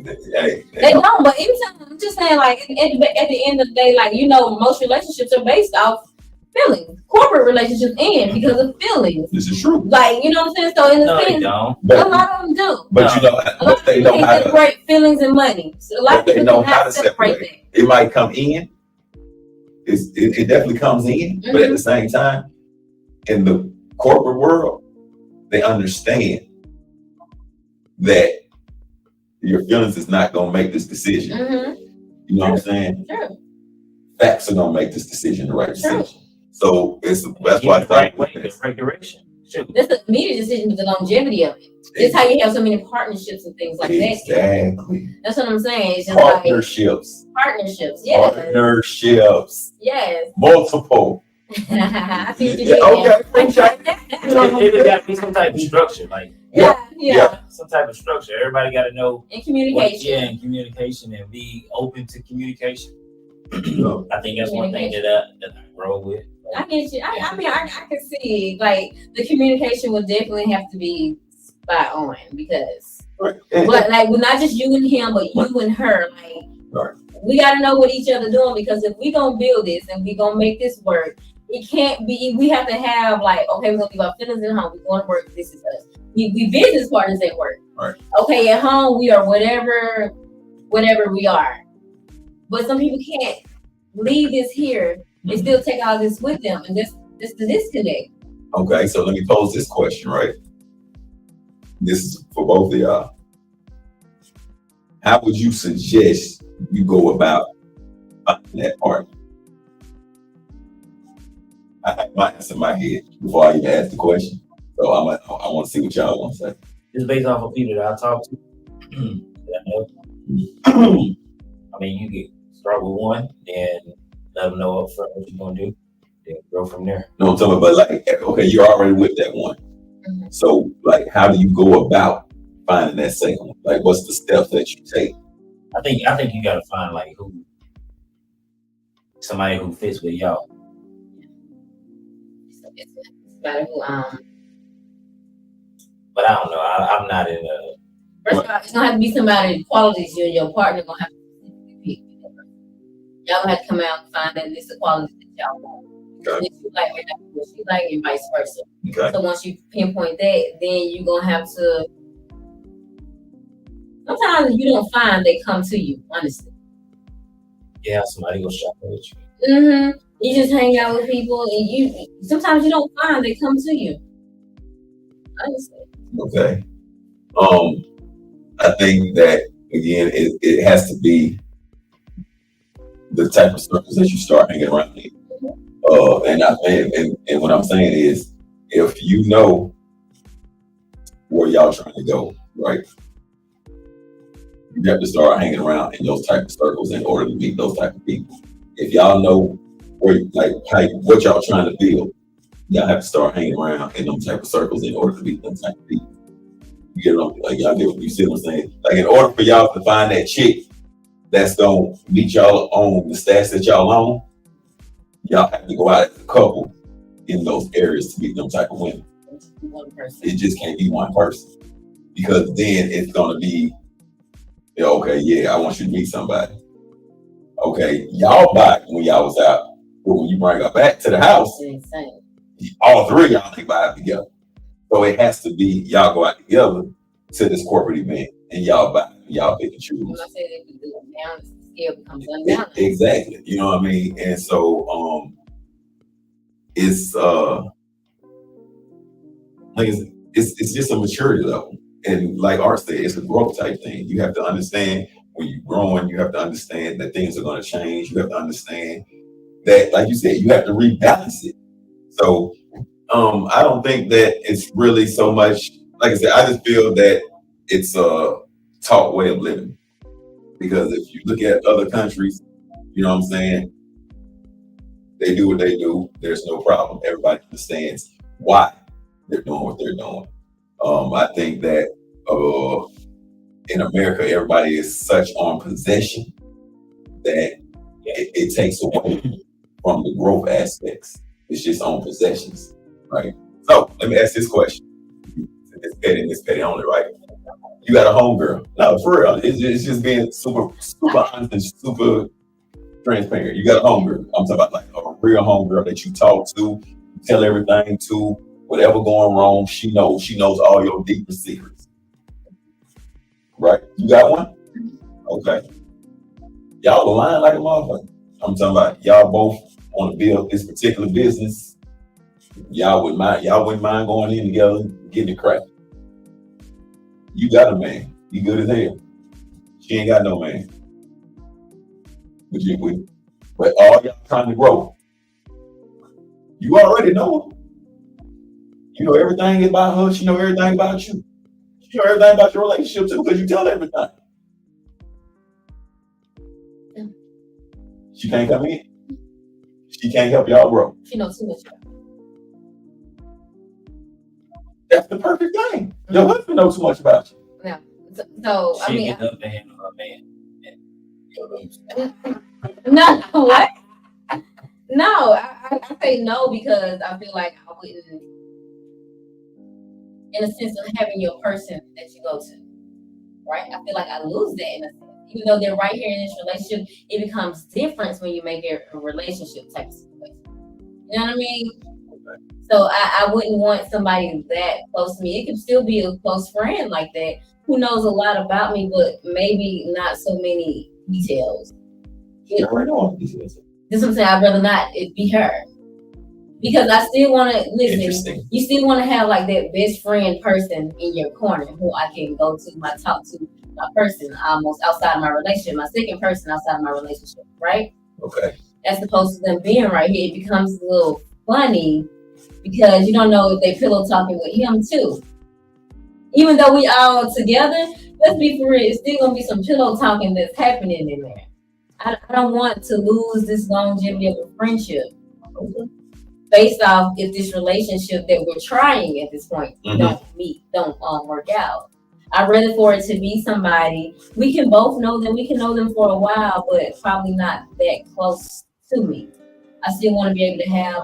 They don't, but even I'm just saying, like, at the end of the day, like, most relationships are based off feelings. Corporate relationships end because of feelings. This is true. Like, you know what I'm saying? So in the sense, a lot of them do. But a lot of people can separate feelings and money. So a lot of people know how to separate that. It might come in. It definitely comes in, but at the same time, in the corporate world, they understand that your feelings is not gonna make this decision. You know what I'm saying? Sure. Facts are gonna make this decision the right decision. So that's why I thought the right direction. Sure. That's the immediate decision, but the longevity of it. It's how you have so many partnerships and things like that. Exactly. That's what I'm saying. It's just partnerships. Yeah. Partnerships. Yes. Multiple. I see what you did. It got to be some type of structure, like some type of structure. Everybody got to know and communication. And communication, and be open to communication. I think that's one thing that I grow with. I get you. I mean, I can see like the communication will definitely have to be spot on because, like, not just you and him, but you and her. Like, we got to know what each other doing because if we gonna build this and we gonna make this work, it can't be. We have to have like, okay, we're gonna leave our feelings at home. We're going to work. This is us. We business partners at work. Right. Okay, at home we are whatever we are. But some people can't leave this here and still take all this with them, and this the disconnect. Okay, so let me pose this question, right? This is for both of y'all. How would you suggest you go about finding that partner? I have my answer in my head before I even ask the question. So I want to see what y'all want to say. It's based off of people that I talk to. That I know. I mean, you get Start with one, then let them know up front what you're gonna do, then grow from there. No, I'm talking about like, okay, you're already with that one. So, like, how do you go about finding that second one? Like, what's the steps that you take? I think you gotta find like somebody who fits with y'all. Somebody who But I don't know. I'm not in a. First of all, it's gonna have to be somebody qualities you and your partner gonna have to pick. Y'all gonna have to come out and find that list of qualities that y'all want. Okay. If you like what she like and vice versa. Okay. So once you pinpoint that, then you're gonna have to. Sometimes you don't find they come to you, honestly. Yeah, somebody go shopping with you. You just hang out with people, and you sometimes you don't find they come to you. Honestly. Okay. I think that again, it has to be the type of circles that you start hanging around in. And what I'm saying is, if you know where y'all trying to go, right? You have to start hanging around in those type of circles in order to meet those type of people. If y'all know where, like, what y'all trying to build, y'all have to start hanging around in those type of circles in order to meet those type of people. You get what you see what I'm saying? Like, in order for y'all to find that chick that's gonna meet y'all on the stats that y'all on, y'all have to go out as a couple in those areas to meet them type of women. One person. It just can't be one person, because then it's gonna be, okay, yeah, I want you to meet somebody. Okay, y'all vibe when y'all was out, but when you bring her back to the house, all three of y'all ain't vibe together. So it has to be y'all go out together to this corporate event and y'all vibe, y'all pick and choose. When I say they can do it down, the scale becomes undown. Exactly, you know what I mean? And so it's like it's just a maturity level. And like Art said, it's a growth type thing. You have to understand when you're growing, you have to understand that things are going to change. You have to understand that, like you said, you have to rebalance it. So I don't think that it's really so much, like I said, I just feel that it's a taught way of living. Because if you look at other countries, you know what I'm saying, they do what they do. There's no problem. Everybody understands why they're doing what they're doing. I think that in America, everybody is such on possession that it takes away from the growth aspects. It's just on possessions, right? So let me ask this question. It's petty only, right? You got a homegirl. No, for real. It's just being super honest and super transparent. You got a homegirl. I'm talking about like a real homegirl that you talk to, you tell everything to. Whatever going wrong, she knows all your deepest secrets. Right? You got one? Okay. Y'all align like a motherfucker. I'm talking about y'all both want to build this particular business. Y'all wouldn't mind going in together, getting it cracked. You got a man. You good as hell. She ain't got no man. But all y'all trying to grow. You already know her. You know everything about her. She know everything about you. She know everything about your relationship too, because you tell her everything. Yeah. She can't come in. She can't help y'all grow. She knows too much. That's the perfect thing. Your husband knows too much about you. Yeah. So I She mean, get up to handle her man. no, what? No, I say no because I feel like I wouldn't, in a sense of having your person that you go to, right? I feel like I lose that in a sense. Even though they're right here in this relationship, it becomes different when you make it a relationship type of situation. You know what I mean? So I wouldn't want somebody that close to me. It could still be a close friend like that who knows a lot about me, but maybe not so many details. You already know all the details. This is what I'm saying. I'd rather not it be her. Because I still want to listen. You still want to have like that best friend person in your corner who I can go to, talk to, my person almost outside of my relationship, my second person outside of my relationship, right? Okay. As opposed to them being right here, it becomes a little funny because you don't know if they pillow talking with him too. Even though we all together, let's be for real, it's still gonna be some pillow talking that's happening in there. I don't want to lose this longevity of a friendship based off if this relationship that we're trying at this point don't work out. I'd rather for it to be somebody we can both know them. We can know them for a while, but probably not that close to me. I still want to be able to have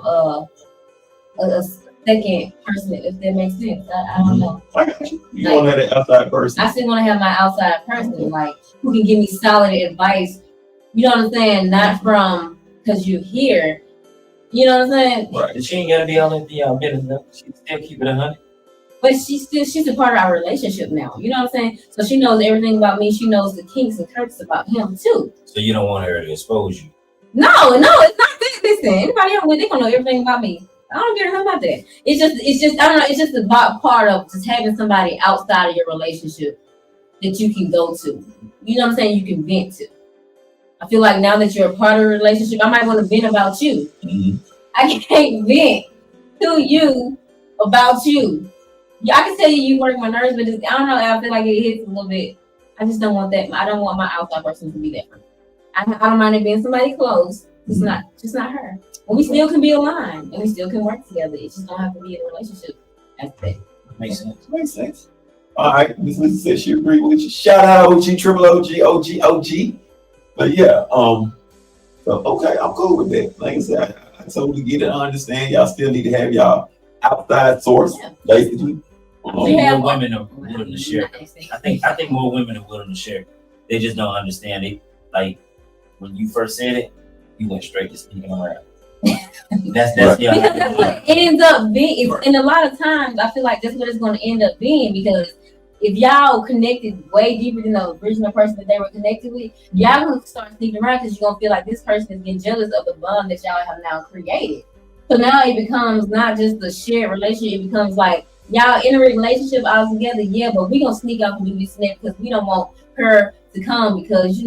a second person, if that makes sense. I don't know. I got you. You want that outside person? I still want to have my outside person, like who can give me solid advice. You know what I'm saying? Not from because you're here. You know what I'm saying? Right. She ain't gotta be all in the business. She still keep it 100. But she's a part of our relationship now. You know what I'm saying? So she knows everything about me. She knows the kinks and quirks about him too. So you don't want her to expose you. No, it's not that. Listen, anybody else, they gonna know everything about me. I don't care nothing about that. It's just I don't know. It's just about part of just having somebody outside of your relationship that you can go to. You know what I'm saying? You can vent to. I feel like now that you're a part of a relationship, I might want to vent about you. I can't vent to you about you. Yeah, I can tell you work my nerves, but I don't know. I feel like it hits a little bit. I just don't want that. I don't want my outside person to be that person. I don't mind it being somebody close. It's not her. And we still can be aligned and we still can work together. It just don't have to be in a relationship aspect. Makes sense. Makes sense. All right, Miss Lisa says she agreed with you. Shout out OG, triple OG. But yeah, so okay, I'm cool with that. Like I said, I totally get it. I understand y'all still need to have y'all outside source, basically. I think more women are willing to share. I think more women are willing to share. They just don't understand it. Like when you first said it, you went straight to sneaking around. That's because that's what it ends up being. And a lot of times I feel like that's what it's going to end up being, because if y'all connected way deeper than the original person that they were connected with, y'all gonna start sneaking around because you're gonna feel like this person is getting jealous of the bond that y'all have now created. So now it becomes not just a shared relationship, it becomes like y'all in a relationship all together, yeah, but we gonna sneak off and do this snap because we don't want her to come because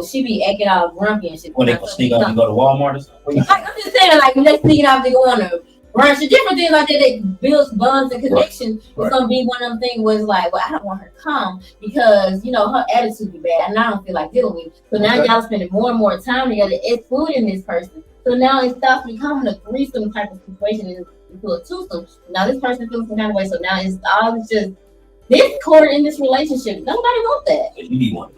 she be acting all grumpy and shit. When they gonna sneak off and go to Walmart or something? Like, I'm just saying, like when they sneak off to go on a brunch, different things like that, they build bonds and connections. It's gonna be one of them things where it's like, well, I don't want her to come because her attitude be bad and I don't feel like dealing with it. So now y'all spending more and more time together excluding this person. So now it starts becoming a threesome type of situation into a twosome. Now this person feels some kind of way. So now it's all just discord in this relationship. Nobody want that. You need one.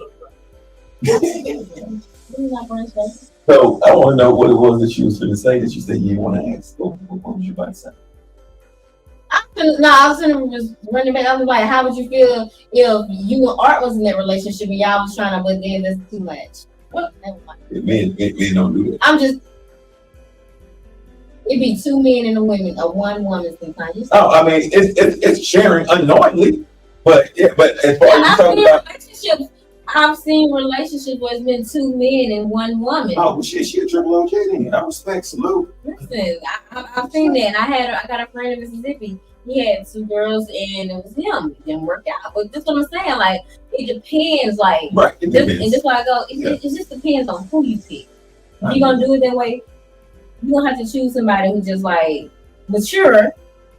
So I want to know what it was that you was going to say that you said you didn't want to ask. What was you about to say? I was gonna just running back. I was like, how would you feel if you and Art was in that relationship and y'all was trying to, but then that's too much? Well, never mind. Men don't do that. It'd be two men and a woman, or one woman sometimes. I mean, it's sharing unknowingly, but as far as you talking about relationships. I've seen relationships where it's been two men and one woman. Oh, well, she a triple OG then. I respect, salute. Listen, I've seen that. I got a friend in Mississippi. He had two girls and it was him. It didn't work out. But that's what I'm saying. Like, it depends. Like, right, it depends. And that's why I go, it just depends on who you pick. If you're going to do it that way, you're going to have to choose somebody who just like mature,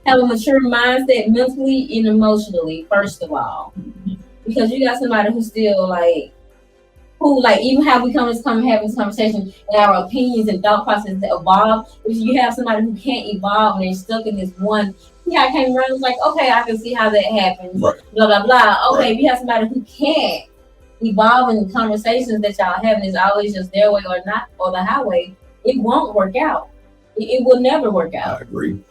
have a mature mindset mentally and emotionally, first of all. Because you got somebody who's still like, who like even how we come having this conversation and our opinions and thought processes that evolve. If you have somebody who can't evolve and they're stuck in this one, I came around, it's like, okay, I can see how that happens. Right. Blah blah blah. Okay, if you have somebody who can't evolve in the conversations that y'all having is always just their way or not or the highway, it won't work out. It will never work out. I agree.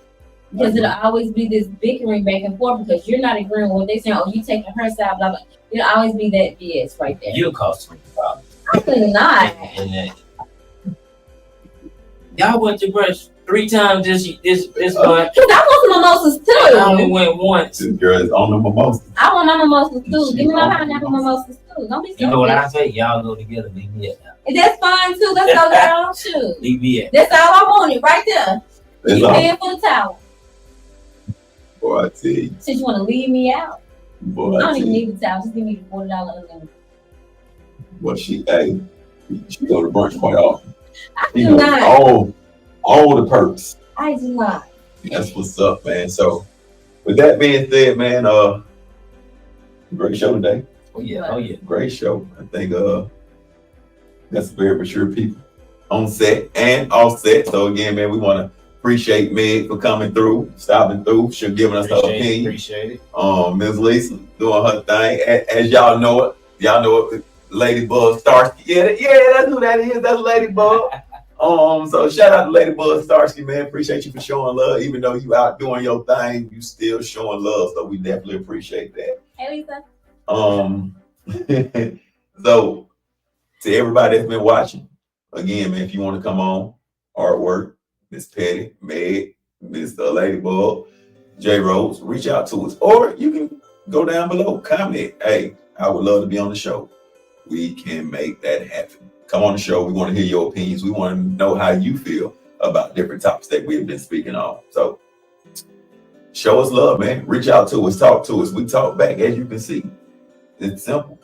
Because it'll always be this bickering back and forth because you're not agreeing with what they're saying. Oh, you taking her side, blah, blah. It'll always be that BS right there. You'll cause some problems. I could not. Y'all went to brunch 3 times this month. Because I want some mimosas too. I only went once. This girl is on the mimosas. I want my mimosas too. Give me my pineapple mimosas too. Don't be so You know what I say? Y'all go together, leave me at now. And that's fine too. Let's go down. Shoot. Leave me at. That's all I wanted right there. You paying for the towel. Boy, I tell you. Since you want to leave me out. Boy, I don't even need the towel. Just give me the $40 limit. Well, she go to brunch quite often. I do not. All the perks. I do not. That's what's up, man. So, with that being said, man, great show today. Oh yeah. Great show. I think That's very mature people on set and off set. So again, man, we want to appreciate Meg for coming through, stopping through. She's giving us her opinion. Appreciate it. Ms. Lisa doing her thing. As y'all know it, Ladybug Starsky. Yeah, that's who that is. That's Ladybug. So shout out to Ladybug Starsky, man. Appreciate you for showing love. Even though you out doing your thing, you still showing love. So we definitely appreciate that. Hey, Lisa. So to everybody that's been watching, again, man, if you want to come on, artwork, Miss Petty, Meg, Miss Ladybug, J Rose, reach out to us. Or you can go down below, comment. Hey, I would love to be on the show. We can make that happen. Come on the show. We want to hear your opinions. We want to know how you feel about different topics that we've been speaking on. So show us love, man. Reach out to us, talk to us. We talk back, as you can see. It's simple.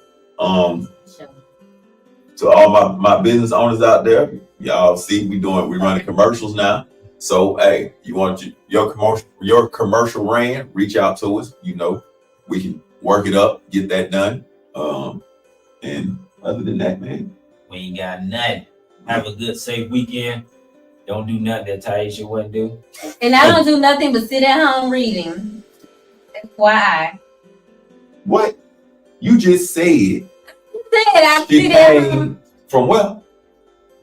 To all my business owners out there, y'all see we running commercials now. So hey, you want your commercial ran, reach out to us. You know, we can work it up, get that done. And other than that, man, we ain't got nothing. Have a good, safe weekend. Don't do nothing that Taisha wouldn't do. And I don't do nothing but sit at home reading. FYI. What? You just said I she sit at came home. from where?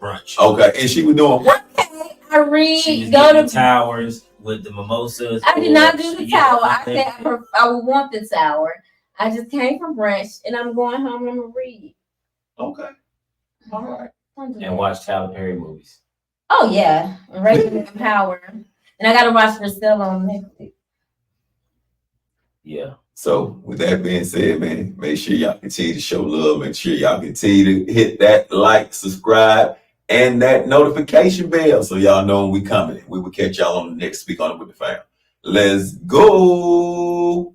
Brunch. Okay, and she was doing what? Okay, I read, She was go getting to towers with the mimosas. I did not do the tower. I Yeah. said I would want the tower. I just came from brunch and I'm going home and I'm gonna read. Okay. All right. And watch Tyler Perry movies. Oh yeah, Raising Power, and I gotta watch Priscilla on Netflix. Yeah. So with that being said, man, make sure y'all continue to show love. Make sure y'all continue to hit that like, subscribe, and that notification bell so y'all know when we coming. We will catch y'all on the next Speak On It with the Fam. Let's go.